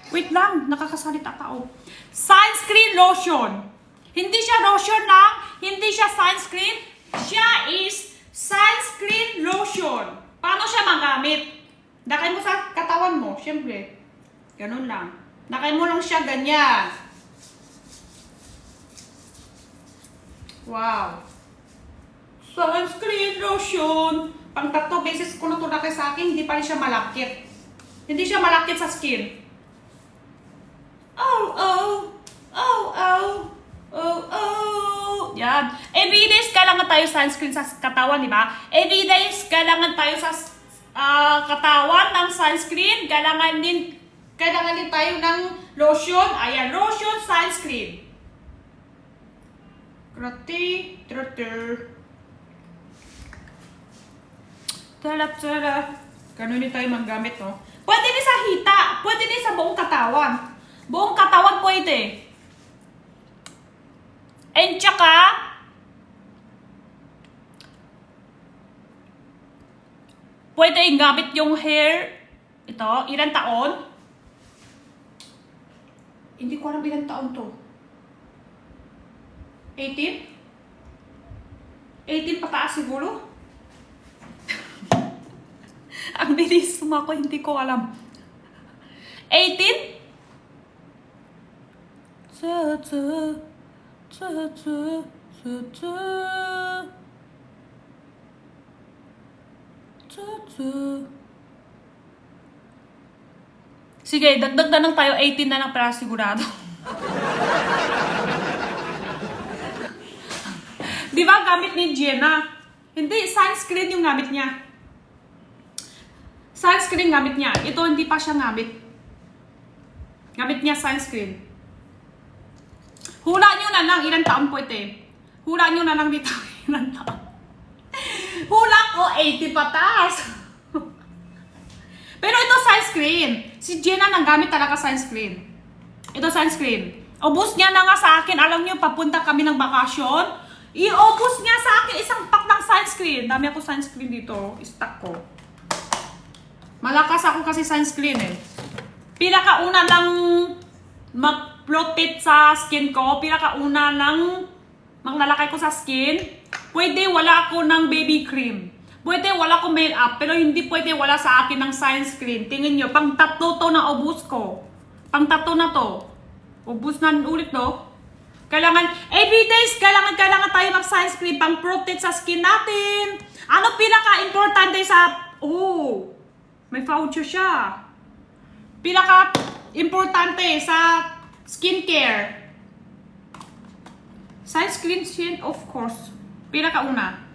Wait lang, nakakasalita tao. Sunscreen lotion. Hindi siya lotion lang, hindi siya sunscreen. Siya is sunscreen lotion. Paano siya magamit? Dakay mo sa katawan mo, syempre. Ganun lang. Dakay mo lang siya ganyan. Wow. Sunscreen lotion. Pang 3 beses ko na ito nakay sa akin, hindi pa rin siya malakit. Hindi siya malakit sa skin. Oh, oh. Oh, oh. Oh, oh. Yan. Every days kailangan tayo sunscreen sa katawan, di ba? Every days kailangan tayo sa katawan ng sunscreen. Kailangan din tayo ng lotion. Ayan, lotion, sunscreen. Krati, trutter. Tara. Ganun din tayo maggamit, no? Pwede din sa hita. Pwede din sa buong katawan. Buong katawan pwede. And tsaka, pwede gamit yung hair. Ito, ilang taon? Hindi ko alam ilang taon to. 18? 18 pataas siguro? Ang bilis sumako, hindi ko alam. 18? Sige, dagdag na lang tayo. 18 na lang para sigurado. Di ba gamit ni Jenna? Hindi, sunscreen yung gamit niya. Sunscreen gamit niya. Ito hindi pa siya gamit. Gamit niya sunscreen. Hula nyo na lang ilang taon po ito eh. Hula nyo na lang dito ilang taon. Hula ko 80 patas. Pero ito sunscreen. Si Jenna nanggamit talaga sunscreen. Ito sunscreen. Ubus niya na nga sa akin. Alam niyo, papunta kami ng bakasyon. I-ubus niya sa akin isang pack ng sunscreen. Dami ako sunscreen dito. Stock ko. Malakas ako kasi sunscreen eh. Pila ka una lang mag-protect sa skin ko. Pila ka una lang maglalakay ko sa skin. Pwede wala ako ng baby cream. Pwede wala ko make-up. Pero hindi pwede wala sa akin ng sunscreen. Tingin nyo, pang 3 to na ubus ko. Pang 3 na to. Ubus na ulit to. Kailangan, everydays, kailangan tayo mag-sunscreen pang protect sa skin natin. Ano pinaka-importante sa, may voucher siya. Pinaka-importante sa skincare. Sunscreen, of course. Pinaka-una.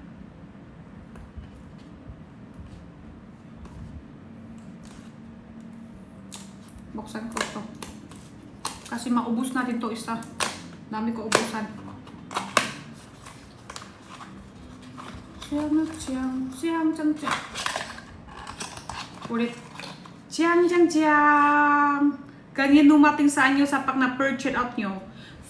Buksan ko ito. Kasi maubos natin to isa. Dami ko ubusan. Siyang. Ulit. Siyang. Ganyan dumating sa inyo sa pag na-purchase out nyo.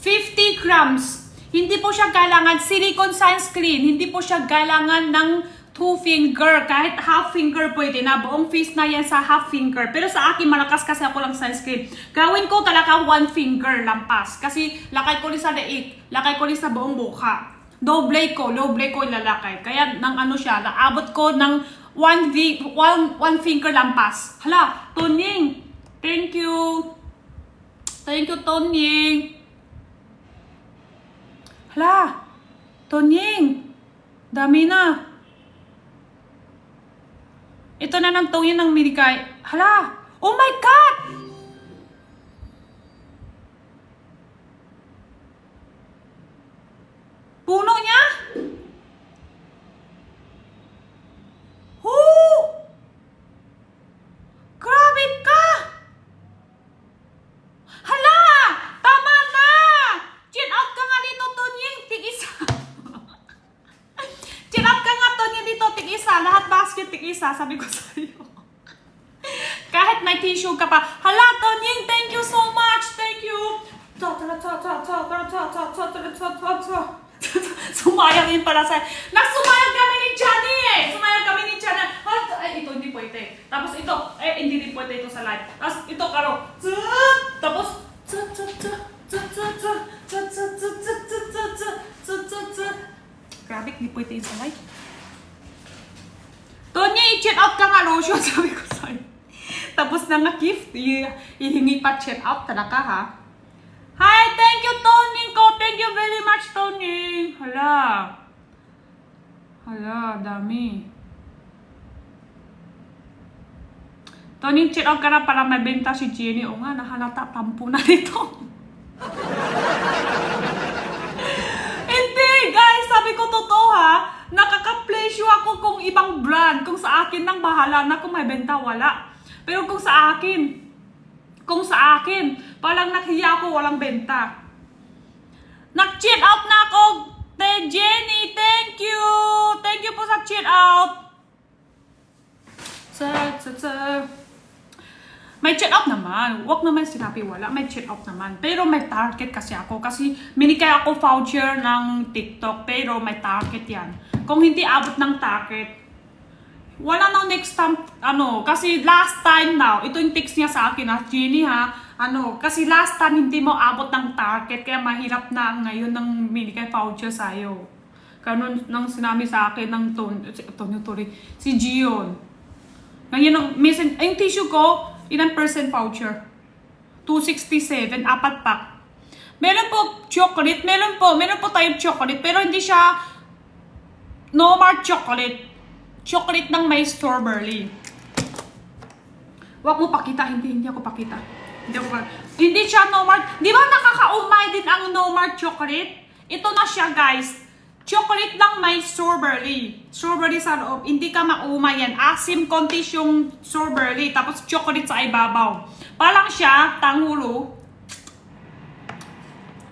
50 grams. Hindi po siya kailangan silicone sunscreen. Hindi po siya kailangan ng 2 finger. Kahit half finger pwede na. Buong face na yan sa half finger. Pero sa akin, malakas kasi ako lang sunscreen. Gawin ko talaga 1 finger lampas. Kasi lakay ko rin sa leeg. Lakay ko rin sa buong buka. Doble ko ilalakay. Kaya nang ano siya, naabot ko ng 1 finger lampas. Hala, Tonying. Thank you. Thank you, Tonying. Hala, Tonying. Dami na. Ito na ng Tonying ng minikay. Hala, oh my God! Puno niya? Grabe ka! Hala! Tama na! Chin out ka nga dito, Tonying. Tig-isa. Chin out ka nga, Tonying, dito. Tig-isa. Lahat basket, tig-isa. Sabi ko sa'yo. Kahit may tissue ka pa. Hala, Tonying, thank you so much. Thank you. Sumayang yun pala sa... Nagsumayang kami ni Johnny eh! Sumayang kami ni Johnny. Ay, ito hindi pwede. Tapos ito, hindi rin pwede ito sa live. Tapos ito, karo. Tapos, grabe, hindi pwede ito sa live. Tony, i-check out ka nga lotion. Sabi ko sa'yo. Tapos na nga gift, ihingi pa check out talaga ha. Hi, thank you Tony ko. Thank you very much Tony. Hala. Hala, dami. Tony, check out ka na para may benta si Jenny. O nga, nahalata, tampo na nito. Hindi, guys, sabi ko totoo ha. Nakaka-pleasure ako kung ibang brand. Kung sa akin nang bahala na kung may benta, wala. Pero kung sa akin, palang nakiya ako, walang benta. Nag-cheat out na ako, Jenny, thank you! Thank you po sa cheat out. May cheat out naman. Huwag naman sinabi wala, may cheat out naman. Pero may target kasi ako. Kasi minikay ako voucher ng TikTok, pero may target yan. Kung hindi abot ng target, wala nang next time, kasi last time now, ito yung text niya sa akin, Jenny ha, kasi last time hindi mo abot ng target, kaya mahirap na ngayon ng minikay voucher sa'yo. Ganun nang sinabi sa akin ng si Gion. Ngayon, yung tissue ko, ilang percent voucher? 267, 4 pack. Meron po chocolate, meron po tayong chocolate, pero hindi siya normal chocolate. Chocolate ng may strawberry. Huwag mo pakita, hindi ako pakita. Hindi siya normal. Di ba nakakaumay din ang normal chocolate? Ito na siya guys. Chocolate lang may strawberry. Strawberry sa loob. Hindi ka maumay yan. Asim konti yung strawberry. Tapos chocolate sa ibabaw. Parang siya tanghulo.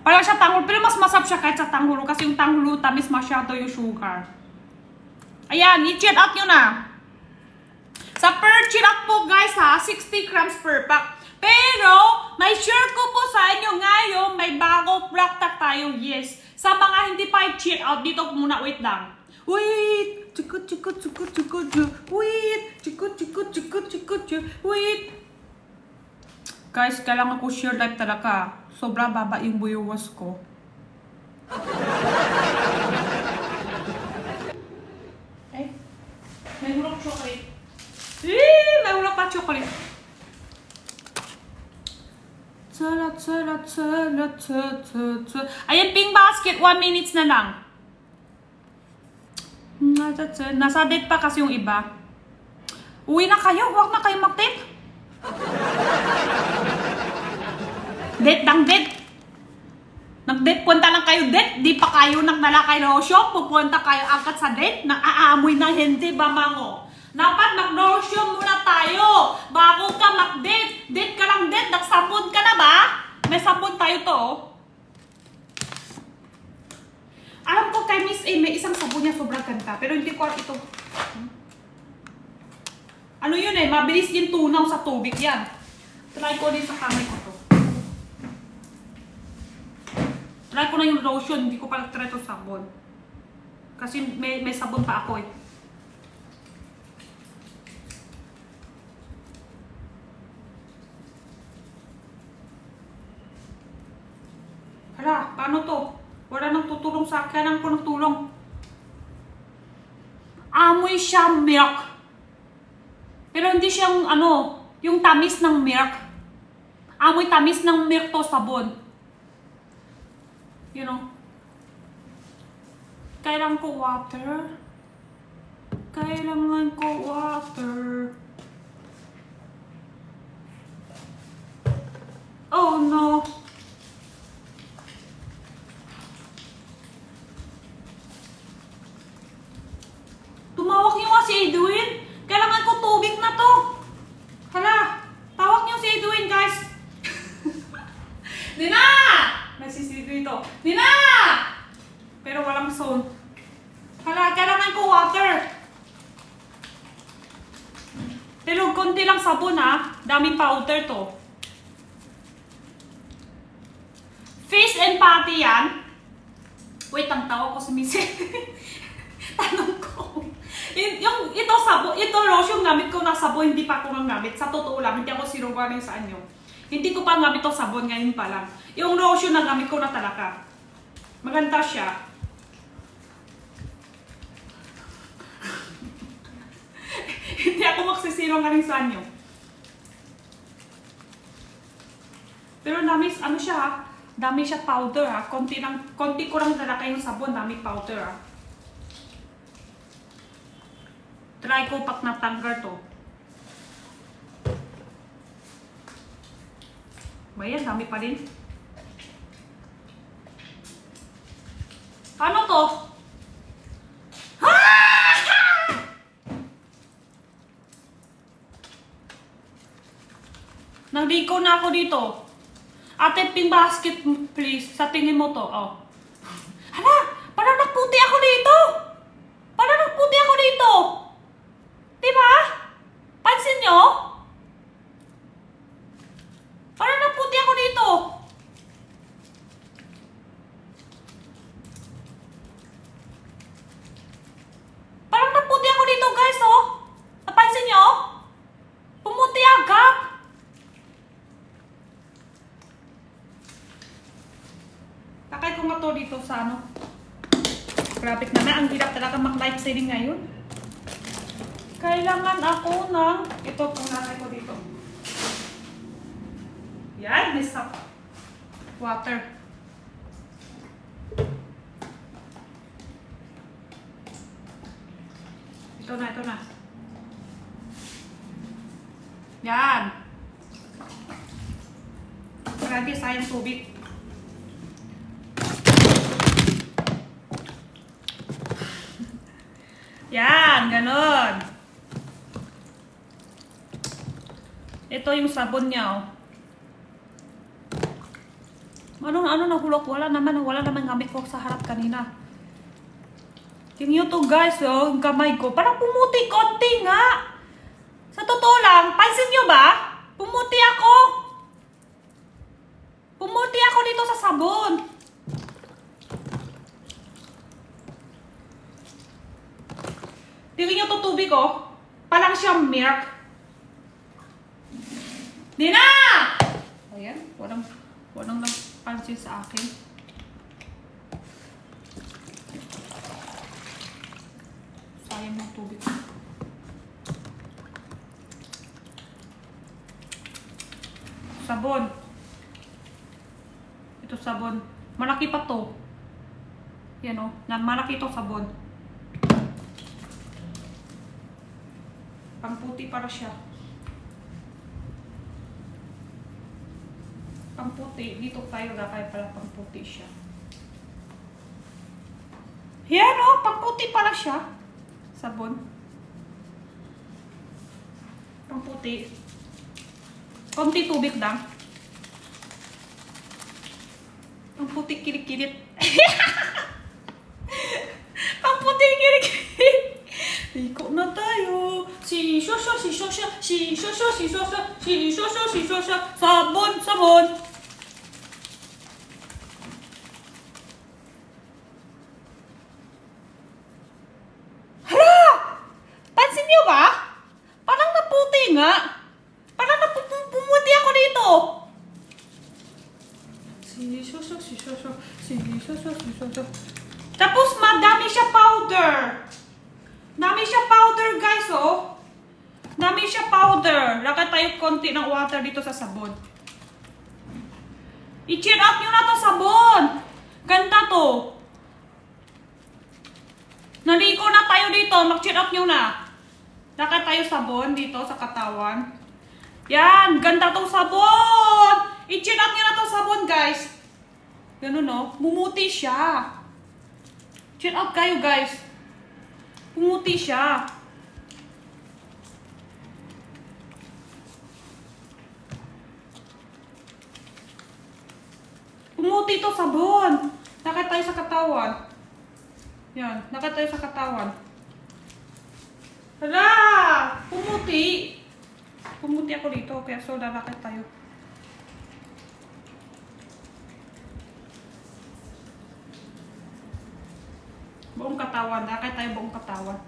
Pero mas masarap siya kahit sa tanghulo. Kasi yung tanghulo tamis masyado yung sugar. Ayan, i-check out nyo na. Sa per check out po guys ha, 60 grams per pack. Pero, may share ko po sa inyo ngayon, may bago product tayo, yes. Sa mga hindi pa i-check out, dito muna, wait lang. Wait! Wait! Guys, kailangan ko share live talaga. Sobra baba yung viewers ko. May hulog chocolate. May hulog pa chocolate. Ayan, pink basket. 1 minutes na lang. Nasa date pa kasi yung iba. Uwi na kayo. Huwag na kayo mag-date. Date ng date. Nag-date, punta lang kayo date. Di pa kayo nagdala kayo lotion. Pupunta kayo agad sa date. Nang-aamoy na hindi ba mango? Dapat mag-lotion muna tayo. Bago ka mag-date. Date ka lang date. Nagsabon ka na ba? May sabon tayo to. Alam ko kay Miss A, may isang sabon niya sobrang ganda. Pero hindi ko ito. Ano yun eh? Mabilis din tunaw sa tubig yan. Try ko din sa kamay ko to. Try ko na yung lotion, hindi ko pala try to sabon. Kasi may sabon pa ako eh. Hala, paano to? Wala nang tutulong sa akin. Kailangan ko ng tulong. Amoy siya milk. Pero hindi siyang yung tamis ng milk. Amoy tamis ng milk to sabon. You know, kailangan ko water. Kailangan ko water. Oh no. Tumawag niyo nga si Edwin. Kailangan ko tubig na to. Hala, tawag niyo si Edwin guys. Nina! Nagsisili ito. Nina! Pero walang sound. Hala, kailangan ko water. Pero konti lang sabon ha. Daming powder to. Fish and patty yan. Wait, ang tawa ko sumisip. Tanong ko. Ito sabo, ito lotion gamit ko na sabon, hindi pa ako nang gamit. Sa totoo lang, hindi ako sinungaling sa inyo. Hindi ko pa gamit to sabon ngayon pa lang. Yung lotion na gamit ko na talaga. Maganda siya. Hindi ako magsisinungaling sa inyo. Pero dami, ano siya ha? Dami siya powder ha. Konti ko lang talaga yung sabon, dami powder ha. Try ko pag natanggal to. Bayan, dami pa din. Ano to? Nagliko na ako dito. Ate, pink basket please. Sa tingin mo to. Oh. Hala, parang nagputi ako dito. Parang nagputi ako dito. Diba? Pansin nyo? Parang nagputi ako dito. Parang nagputi ako dito guys, oh. Napansin nyo? Pumuti agad. Takay ko nga to dito sa ano. Grabe naman, ang hirap talaga mag-life saving ngayon. Kailangan ako ng, ito kung nakay ko dito. Yan, may stop. Water. Ito na. Yan. Grabe, sayang tubig. Yan, ganon. Ito yung sabon niya, oh. Ano nahulog? Wala naman gamit ko sa harap kanina. Tingnan to guys, oh, yung kamay ko. Parang pumuti konti nga. Sa totoo lang, pansin nyo ba? Pumuti ako. Pumuti ako dito sa sabon. Tingnan nyo to tubig, oh. Parang siyang milk. Nina! Ayan, walang nagpansin sa akin. Sayang ng tubig. Sabon. Ito sabon. Malaki pa to. Yan o, malaki itong sabon. Pangputi para siya. Pangputi. Dito tayo kaya pala pangputi siya. Yan o, pangputi pala siya. Sabon. Pangputi. Konti tubig lang. Pangputi kilit-kilit. Pangputi kilit-kilit. Iko na tayo. Si Shosho. Sabon. Pansin niyo ba? Parang naputi nga. Parang pumuti ako dito. Si Shosho. Tapos madami siya powder. Dami siya powder guys, oh. Dami siya powder. Lagay tayo konti ng water dito sa sabon. I-cheer up nyo na to sabon. Ganda to. Naligo na tayo dito. Mag-cheer up nyo na. Lagay tayo sabon dito sa katawan. Yan. Ganda tong sabon. I-cheer up nyo na to sabon guys. Ganun no. Bumuti siya. Cheer up kayo guys. Pumuti siya. Pumuti to sabon. Nakita tayo sa katawan. Yan. Nakita tayo sa katawan. Hala! Pumuti. Pumuti ako dito. Kaya so lalakad tayo. katawan. Lakay tayo buong katawan.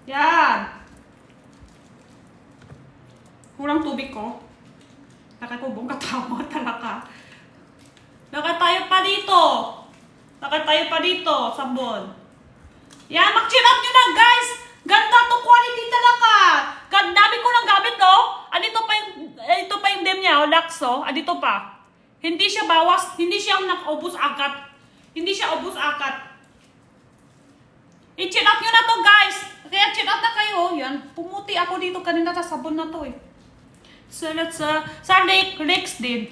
Yan. Kurang tubig ko. Lakay ko buong katawan talaga. Lakay tayo pa dito. Lakay tayo pa dito. Sabon. Yan, mag-cheer up nyo na guys. Ganda to quality talaga. Dami ko ng gamit, no? Andito pa yung dem niya, o Laxo. Andito pa. Hindi siya bawas, hindi siya nakubos agad. Hindi siya ubos agad. I-cheer up nyo na to, guys. Kaya cheer up na kayo. Yan, pumuti ako dito kanina sa sabon na to, eh. Sa Rex din.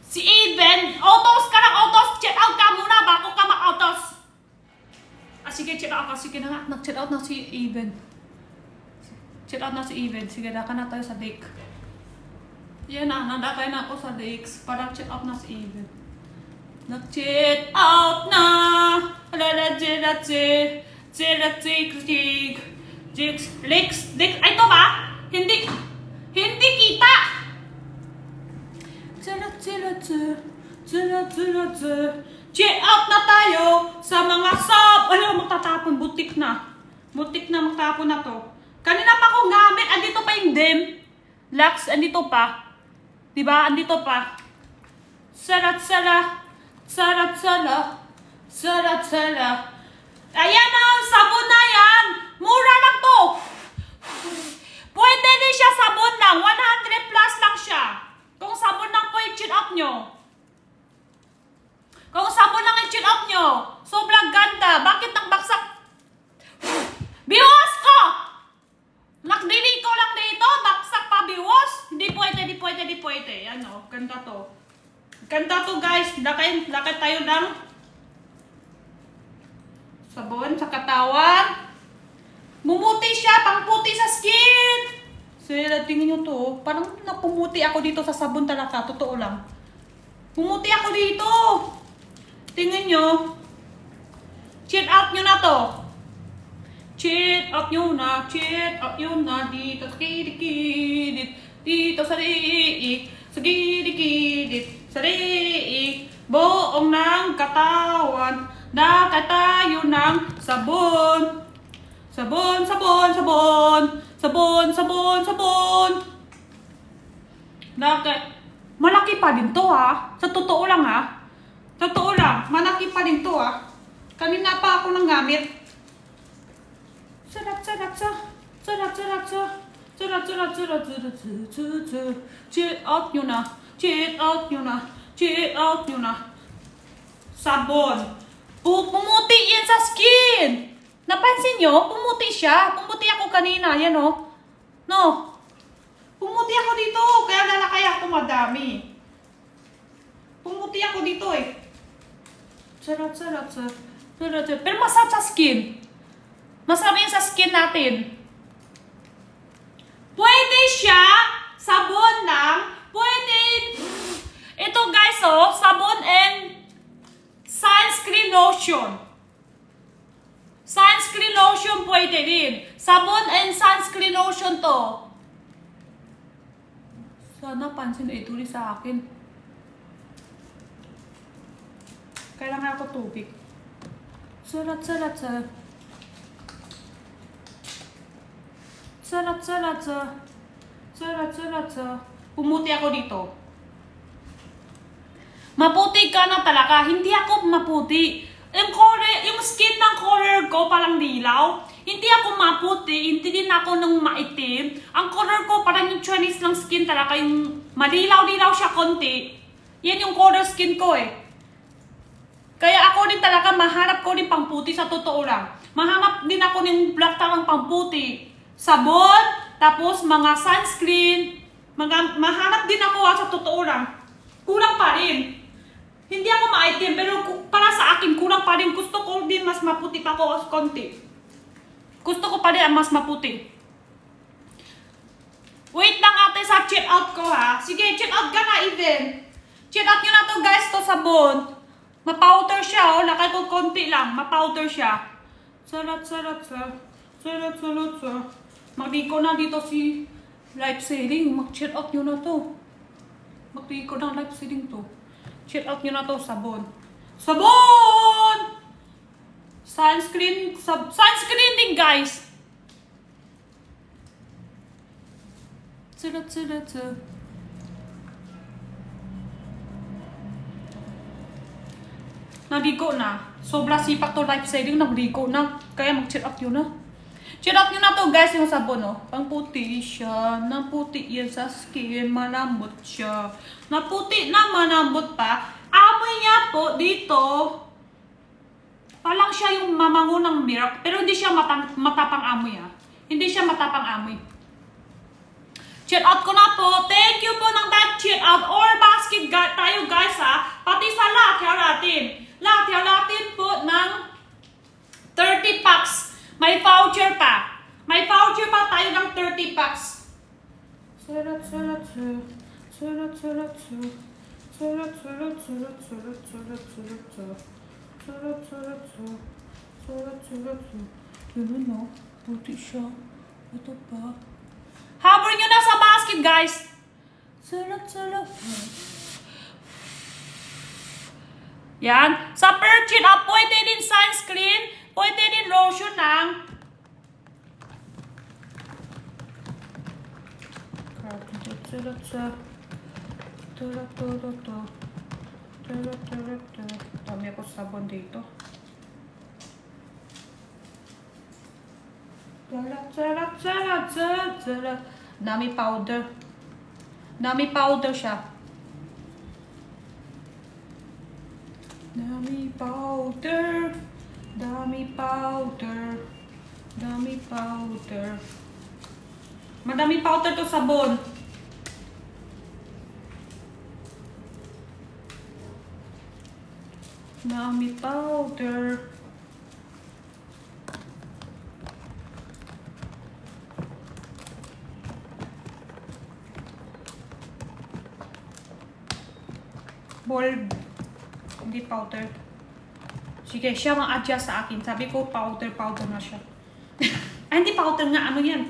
Si Even, autos ka ng autos. Cheer out ka muna bago ka ma-autos. Sige, check out ka. Sige na nga. Nag-check out na si Even. Check out na si Even. Sige, daka na tayo sa lake. Yan na. Nadakay na ako sa lakes. Para check out na si Even. Nag-check out na. Lakes. Ay, ito ba? Hindi kita. Check out na tayo sa mga sub. Ano, magtatapon. Butik na magtapon na to. Kanina pa akong gamit. Andito pa yung dem. Lux, andito pa. Diba? Andito pa. Sarat. Ayan na, sabon na yan. Mura lang to. Pwede din siya sabon lang. 100 plus lang siya. Kung sabon lang po yung check up nyo. Kung sabon lang yung check up nyo, sobrang ganda. Bakit nagbaksak? Biwas ko! Nakdinig ko lang dito, baksak pa biwas. Hindi pwede. Yan o, ganda to. Ganda to guys. Lakay tayo ng sabon sa katawan. Mumuti siya, pangputi sa skin. Sila, tingin nyo to. Parang napumuti ako dito sa sabon talaga. Totoo lang. Pumuti ako dito. Tingnan nyo. Check out nyo na to. Check out nyo na. Dito sa kidikidit. Dito sa riik. Sa kidikidit. Sa riik. Buong ng katawan. Dakay tayo ng sabon. Sabon. Dakay. Malaki pa din to, ha. Sa totoo lang, ha. Malaki pa din to, ah. Kanina pa ako nang gamit. Check out nyo na. Sabon. Pumuti yan sa skin. Napansin nyo? Pumuti siya. Pumuti ako kanina. Yan, oh. No. Pumuti ako dito. Kaya lalakay ako madami. Pumuti ako dito, eh. Sarap. Pero masarap sa skin. Masarap yun sa skin natin. Pwede siya, sabon lang. Pwede. Ito guys, oh, sabon and sunscreen lotion. Sunscreen lotion pwede din. Sabon and sunscreen lotion to. Sana pansin ito rin sa akin. Kailangan ako tubig. Sarat. Pumuti ako dito. Maputi ka na talaga. Hindi ako maputi. Yung skin ng color ko parang dilaw. Hindi ako maputi. Hindi din ako nung maitim. Ang color ko parang yung Chinese lang skin talaga. Yung madilaw-dilaw siya konti. Yan yung color skin ko, eh. Kaya ako din talaga, mahanap ko din pangputi sa totoo lang. Mahanap din ako ng black talang pangputi. Sabon, tapos mga sunscreen. Mahanap din ako sa totoo lang. Kulang pa rin. Hindi ako maitim, pero para sa akin, kulang pa rin. Gusto ko din mas maputi pa ko konti. Gusto ko pa rin ang mas maputi. Wait lang ate sa check out ko, ha. Sige, check out ka na, Even. Check out nyo na to guys, to sabon. Ma-powder siya, oh. Lakay ko konti lang. Ma-powder siya. Sarat. Magdi ko na dito si life saving. Mag-check out nyo na to. Magdi ko na life saving to. Check out nyo na to, sabon. Sabon! Sunscreen, sunscreen din, guys. Naligo na. Sobra sipak to life saving, naligo na. Kaya mag-check out yun na. Check out nyo na to, guys, yung sabon, oh. Pang-puti siya. Naputi yan sa skin. Malambot siya. Naputi na, malambot pa. Amoy niya po dito. Parang siya yung mamango ng milk. Pero hindi siya matapang amoy, ah. Hindi siya matapang amoy. Check out ko na po. Thank you po ng that check out or basket tayo, guys, ha. Pati sa lahat natin. Lahat natin po ng 30 packs. May voucher pa. May voucher pa tayo ng 30 packs. Yun no, puti siya. Ito pa. Habol nyo na sa basket, guys. Yan. Sa Perchin, pwede din sunscreen. Pwede din lotion lang. Dami ako sabon dito. Dami powder. Dami powder siya. Dami powder. Dami powder. Dami powder. Madami powder to sabon. Dami powder. Ball. Hindi powder. Sige, siya ma-adjust sa akin. Sabi ko, powder na siya. Ay, hindi powder nga. Ano yan?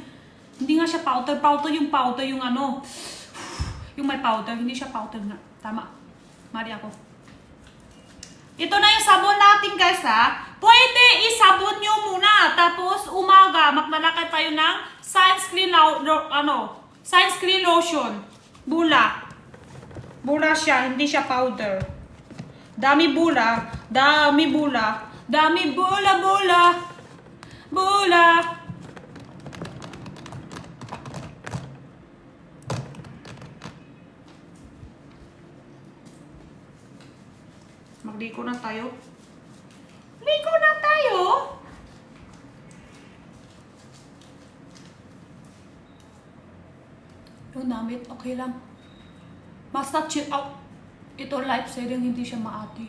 Hindi nga siya powder. Powder yung ano. Yung may powder. Hindi siya powder nga. Tama. Mali ako. Ito na yung sabon natin, guys, ha. Pwede isabon nyo muna. Tapos, umaga, maglalakad tayo ng sunscreen, sunscreen lotion. Bula. Bula siya. Hindi siya powder. Dami bula. Dami bula. Dami bula, bula. Bula. Magliko na tayo. Liko na tayo. Yung namit, okay lang. Basta chill out. Ito life saving, hindi siya maati.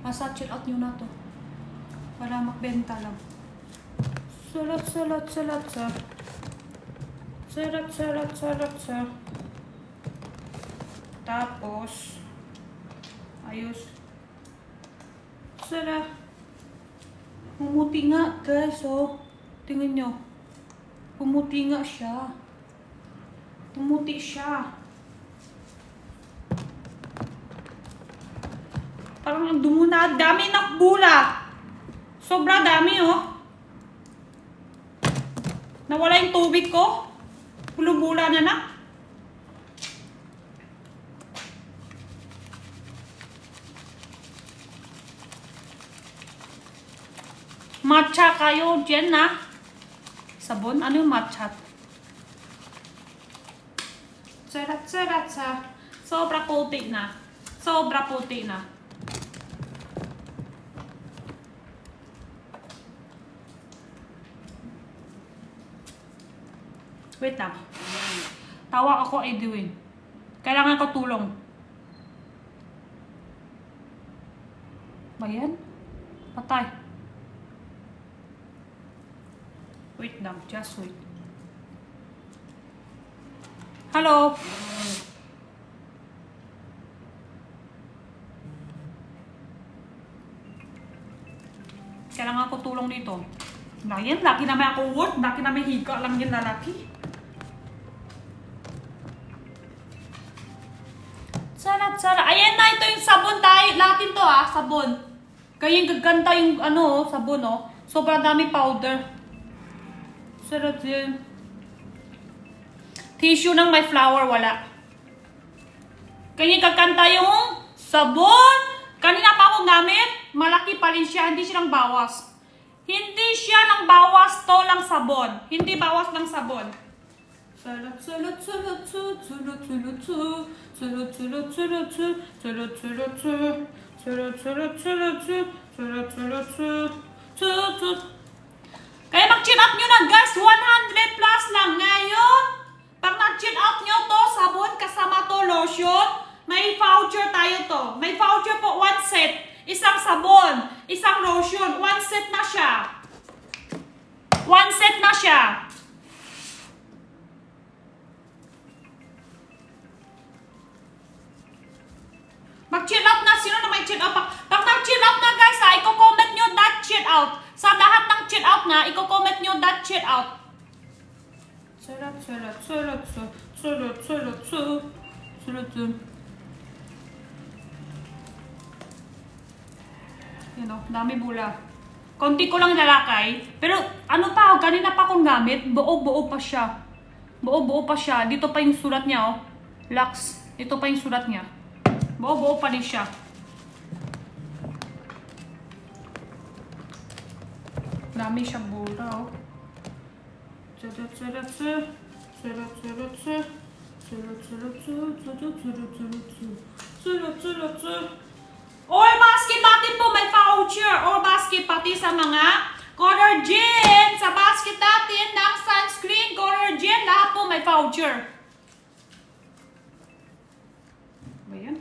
Basta chill out nyo na to. Para magbenta lang. Salat. Tapos, ayos. Salat. Pumuti nga, guys, oh. Tingnan nyo. Pumuti nga siya. Pumuti siya. Parang ang dumuna. Dami ng bula. Sobra dami, oh. Nawala yung tubig ko. Bula na na. Matcha kayo dyan, na. Sabon? Ano yung matcha? Sarat. Sobra puti na. Sobra puti na. Wait lang. Tawa ako, Edwin. Kailangan ko tulong. Ba yan? Patay. Wait lang. Just wait. Hello? Kailangan ko tulong dito. Laki naman ako work. Laki naman higa lang yung lalaki. Sarat. Ayan na, ito yung sabon tayo. Lahat ito sabon. Kaya yung gaganda yung sabon Sobrang dami powder. Sarap din. Tissue ng may flower, wala. Kaya gaganda yung sabon. Kanina pa ako gamit. Malaki pa rin siya. Hindi siya ng bawas. Hindi siya ng bawas to lang sabon. Hindi bawas ng sabon. Salat, salat, salat, salat, salat, salat, salat, salat, salat, salat, salat, salat, salat, salat, salat. Kaya mag-chill out nyo na guys. 100 plus lang ngayon. Pag nag-chill out nyo to, sabon kasama to, lotion, may voucher tayo to. May voucher po, 1 set. Isang sabon, isang lotion, 1 set na siya. 1 set na siya. Mag-chill out na. Sino na may chill out? Pag nag-chill out na guys i-comment nyo that chill out. Sa lahat ng chill out na, i-comment nyo that chill out. Sulat, sulat, sulat, sulat, sulat, sulat, sulat. Yan dami bula. Konti ko lang nalakay. Pero kanina pa akong gamit. Buo-buo pa siya. Buo-buo pa siya. Dito pa yung sulat niya Lux. Ito pa yung sulat niya. Buo-buo pa din siya. Dami siya bula Or basket natin po may voucher. Or basket pati sa mga color gin. Sa basket natin ng sunscreen, color gin, lahat po may voucher. Ayan.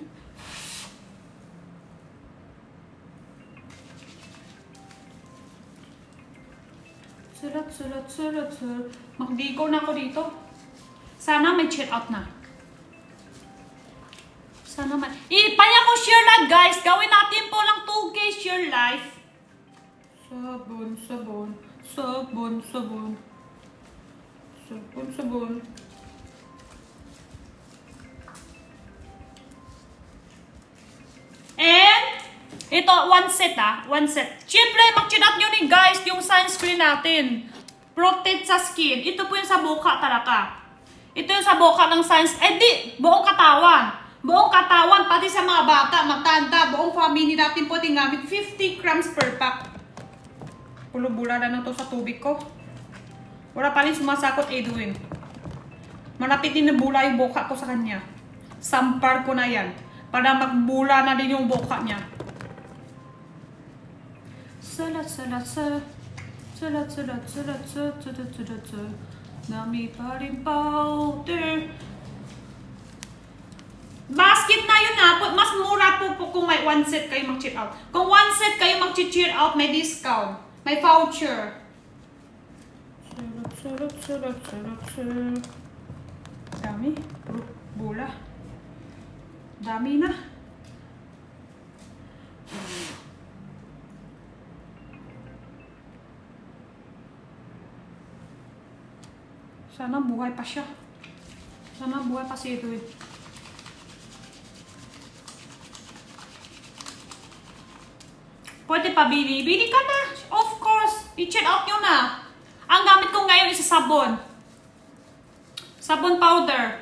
Sulat, sulat, sulat, sulat. Magdigo na ako dito. Sana may chill out na. Sana may... Panya ko share live guys. Gawin natin po lang 2K share live. Sabon, sabon. Sabon, sabon. Sabon, sabon. And... ito, 1 set 1 set. Siyempre, mag-chill out nyo rin guys yung sunscreen natin. Protect sa skin. Ito po yung sa buka talaga. Ito yung sa buka ng sunscreen. Buong katawan. Buong katawan, pati sa mga bata, matanda, buong family natin po gamit. 50 grams per pack. Pulubula na to sa tubig ko. Wala pa rin sumasakot Edwin. Malapit din na bula yung buka ko sa kanya. Sampar ko na yan. Para magbula na din yung buka niya. Salat, salat, salat. Salat, salat, salat, salat, salat, salat, salat. Dami pa rin powder. Basket na yun mas mura po kung may 1 set kayo mag-chill out. Kung 1 set kayo mag-chill out, may discount. May voucher. Salat, salat, salat, salat, salat. Dami. Bula. Dami na. Sana buhay pa siya. Sana buhay pa si Edwin. Pwede pa bili. Bili ka na. Of course. I-check out nyo na. Ang gamit ko ngayon is sabon. Sabon powder.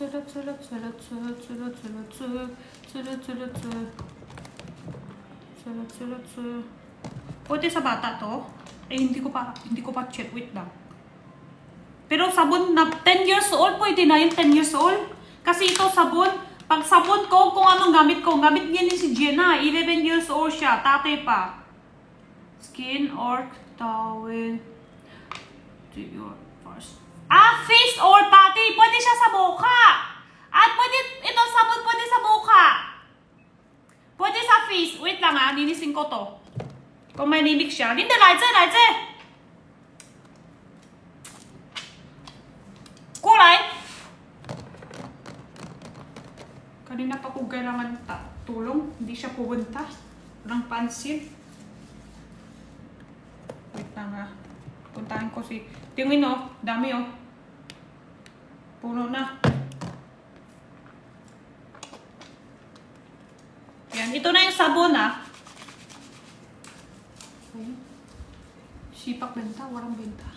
Sulat, sulat, sulat, sulat, sulat, sulat, sulat. Sulat, sulat, sulat. Sulat, sulat, sulat. Pwede sa bata to. Hindi ko pa check. Wait lang. Pero sabon na 10 years old, pwede na yung 10 years old. Kasi ito sabon, pag sabon ko, kung anong gamit ko, gamit niya ni si Jenna. 11 years old siya, tatay pa. Skin or towel to your first. Face or pati, pwede siya sa buka. At pwede, ito sabon pwede sa buka. Pwede sa face. Wait lang linisin ko to. Kung may limik siya. Linda, laitse. Kulay. Kanina pa ko kailangan tulong. Hindi siya pupunta. Walang pansin. lang ha. Puntahan ko si... Tingin oh, dami oh. Puno na. Yan, ito na yung sabon ha. Ayun. Sipak benta, walang benta.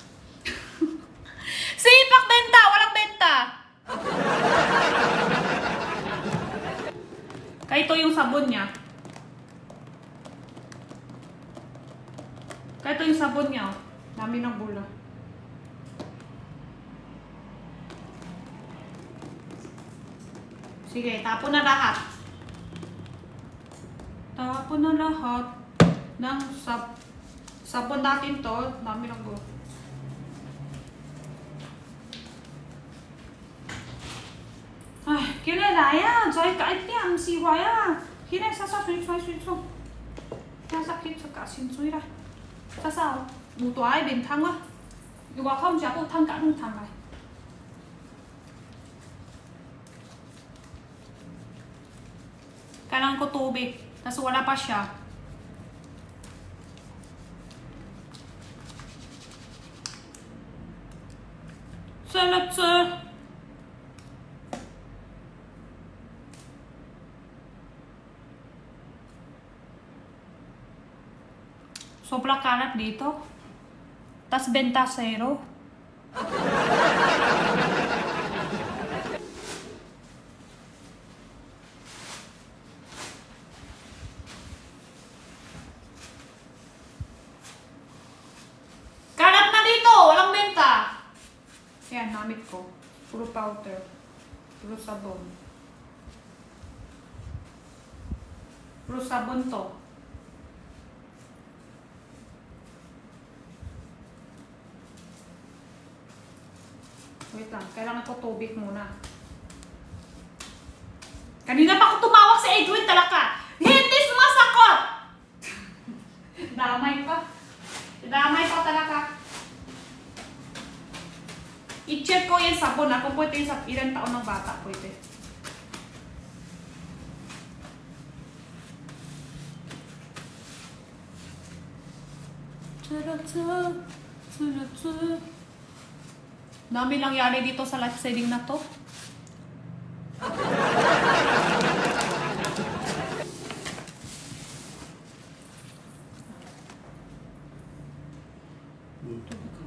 Sipak benta, walang benta. Kaya ito yung sabon niya. Kaya ito yung sabon niya. Oh. Dami ng bula. Sige, tapon na lahat. Tapon na lahat ng sabon natin to. Dami ng bula. Ay, kaya na ya. Joy ka ay tiang siwa ya. Kaya sa suy. Nasakit sa kasin suy ra. Sa buto ay bintang ah. Yung không siya po thang cả nung thang này. Kailangan ko tubig. Tapos wala pa siya. Salat sir. Sobra karat dito. Tas benta zero. Karat na dito. Walang benta. Yan, namit ko. Puro powder. Puro sabon. Puro sabon to. Wait lang, kailangan ko tubig muna. Kanina pa ako tumawag sa Edwin talaga. Hindi sumasakot! Damay pa. Damay pa talaga. I-check ko yung sabon. Kung pwede yung sa ilang taon ng bata. Pwede. Dami lang yari dito sa life saving na to.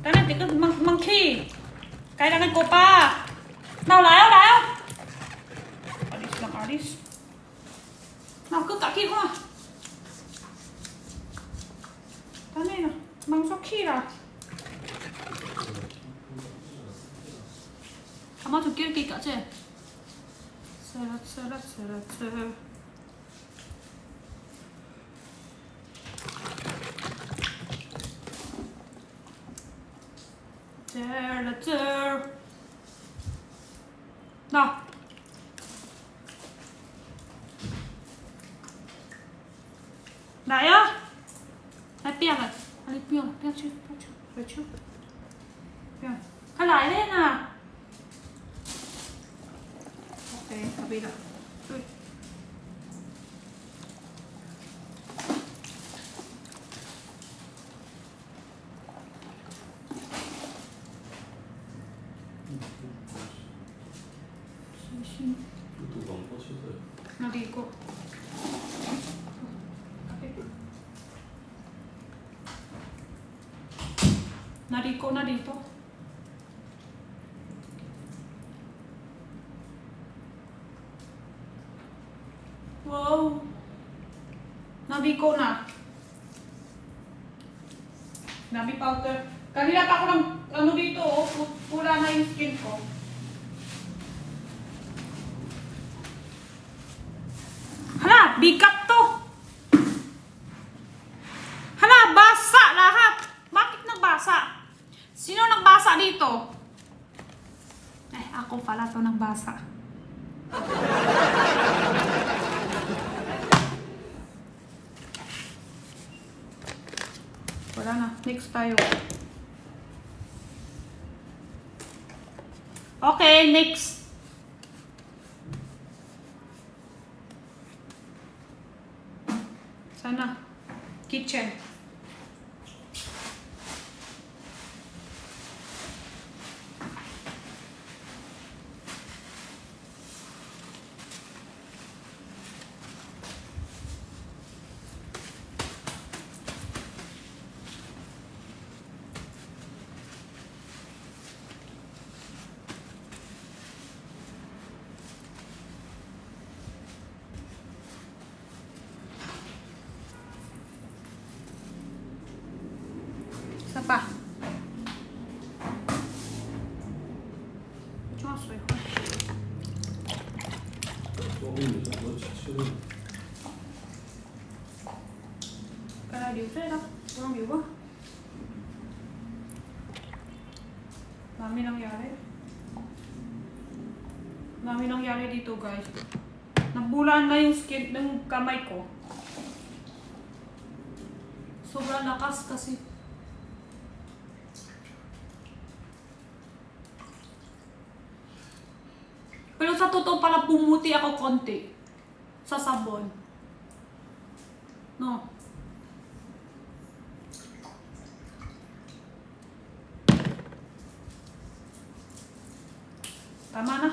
Tara, di ka mangki. Kailangan ko pa. Nào. Alis lang, alis. Nào, cứ kaki ko. Tara na, mangsok ra. 아마 좀 끼울게 있겠지? 스르 나 나야? Lại piang à? Lại piang chưa? Piang. Khai lại lên à? Okay, kabila. Uy. Naligo. Naligo na dito. Wow. Nabiko na. Nabi powder. Kanina pa ako ng ano dito, oh, pula na yung skin ko. Hala, bigat to. Hala, basa lahat. Bakit nagbasa? Sino nagbasa dito? Ako pala to nagbasa. Wala na. Next tayo. Okay, next. Sana. Kitchen. Cái này điều thế đâu, không điều quá. Dami nangyari. Dami nangyari dito, guys. Nabulan na yung skin ng kamay ko. Sobrang lakas kasi. Pero sa totoo pala pumuti ako konti sa sabon. No. Tama na.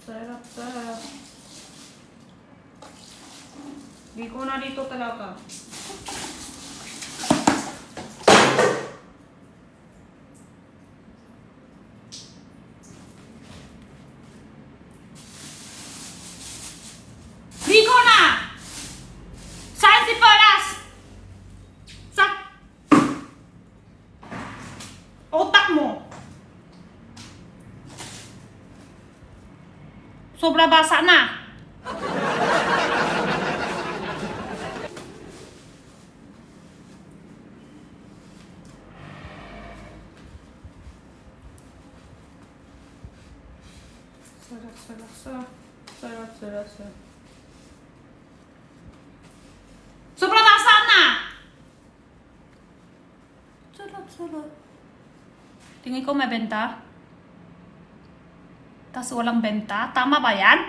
Sarap. Di ko na dito talaga. Di ko na! Saan si Paras? Sa otak mo. Sobra basa na. Sarap. Sobrang basa na! Sarap. Tingin ko may benta. Tas walang benta. Tama ba yan?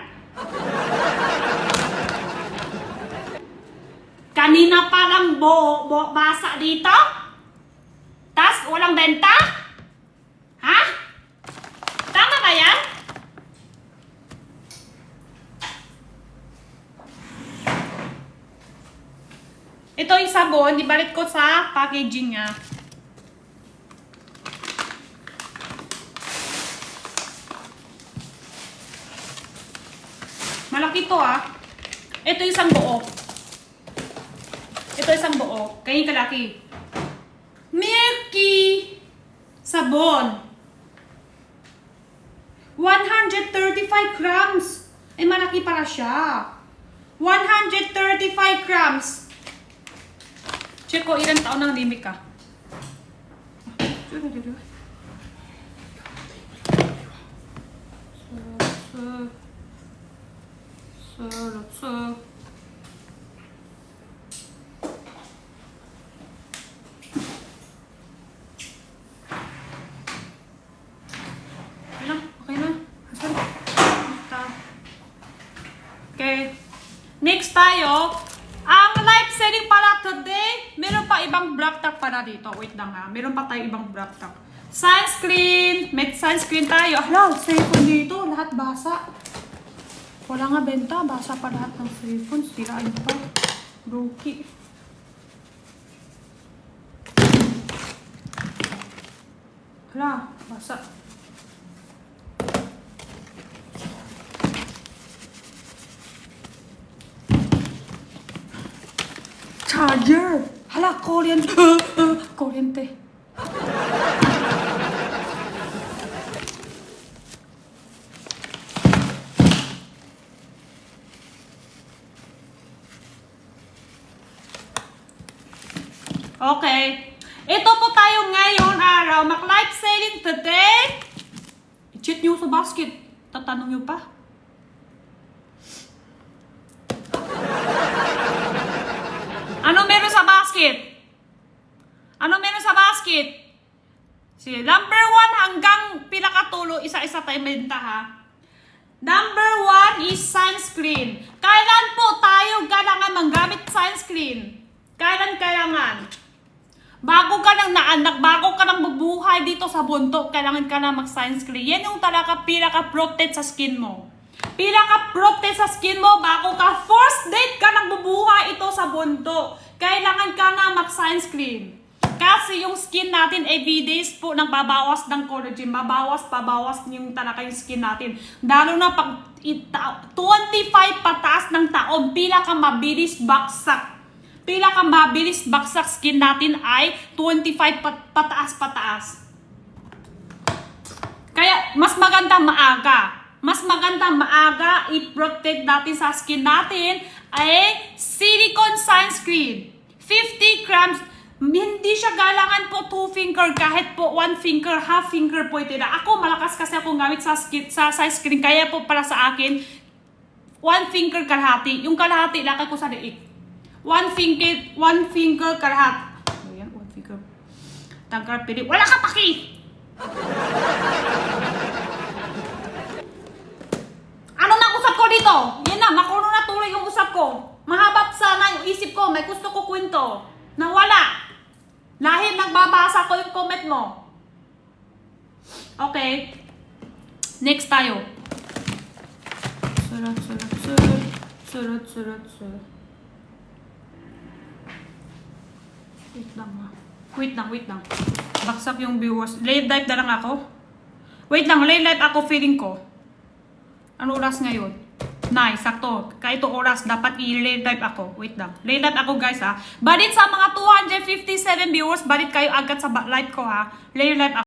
Kanina pa lang basa dito? Tas walang benta? Ha? Tama ba yan? Ito yung sabon, ibalik ko sa packaging niya. Malaki to ah. Ito yung isang buo. Kaya yung kalaki. Milky sabon. 135 grams. Eh, malaki pala siya. 135 grams. Check ko ilang taon ng limit ka. Sarap. Okay na. Okay. Next tayo. Ang live selling pala today, meron pa ibang black top para dito. Wait lang ha. Meron pa tayo ibang black top. Sunscreen. May sunscreen tayo. Hala, cellphone dito. Lahat basa. Wala nga benta. Basa pa lahat ng cellphone. Sirain pa. Broky. Hala, basa. Charger! Hala, kuryente. Okay. Ito po tayo ngayon araw. Mag-live selling today. I-cheat nyo sa basket. Tatanong nyo pa. Ano meron sa basket? Sige, number 1 hanggang pila katulo, isa-isa tayo benta ha. Number 1 is sunscreen. Kailan po tayo kailangan manggamit sunscreen? Kailangan? Bago ka nang mabuhay dito sa bundok, kailangan ka na mag-sunscreen. Yan yung talaga pinaka-protect sa skin mo. Pinaka-protect sa skin mo bago ka first date ka nang bubuhay ito sa bundok. Kailangan ka na mag-sunscreen. Kasi yung skin natin every days po nang babawas ng collagen. Babawas yung talaga yung skin natin. Lalo na pag 25 pataas ng taon, pila ka mabilis baksak. pinakamabilis baksak skin natin ay 25 pataas. Kaya mas maganda maaga. Mas maganda maaga i-protect natin sa skin natin ay silicone sunscreen. 50 grams. Hindi siya galangan po 2 finger, kahit po 1 finger, half finger po ito. Ako, malakas kasi ako gamit sa sunscreen. Kaya po para sa akin, 1 finger kalahati. Yung kalahati, lakay ko sa liit. 1 finger kalahati. Ayan, 1 finger. Tangkar pili. Wala ka paki! Ano na usap ko dito? Yan na, makuno na tuloy yung usap ko. Mahaba sana yung isip ko, may gusto ko kwento. Nawala. Lahit nagbabasa ko yung comment mo. Okay. Next tayo. Surat. Wait lang. Baksak yung viewers. Late live na lang ako. Wait lang, late live ako feeling ko. Ano oras ngayon? Nice, sakto. Kahit ito oras, dapat i-late live ako. Wait lang. Late live ako guys ha. Balit sa mga 257 viewers, balit kayo agad sa live ko ha. Late live ako.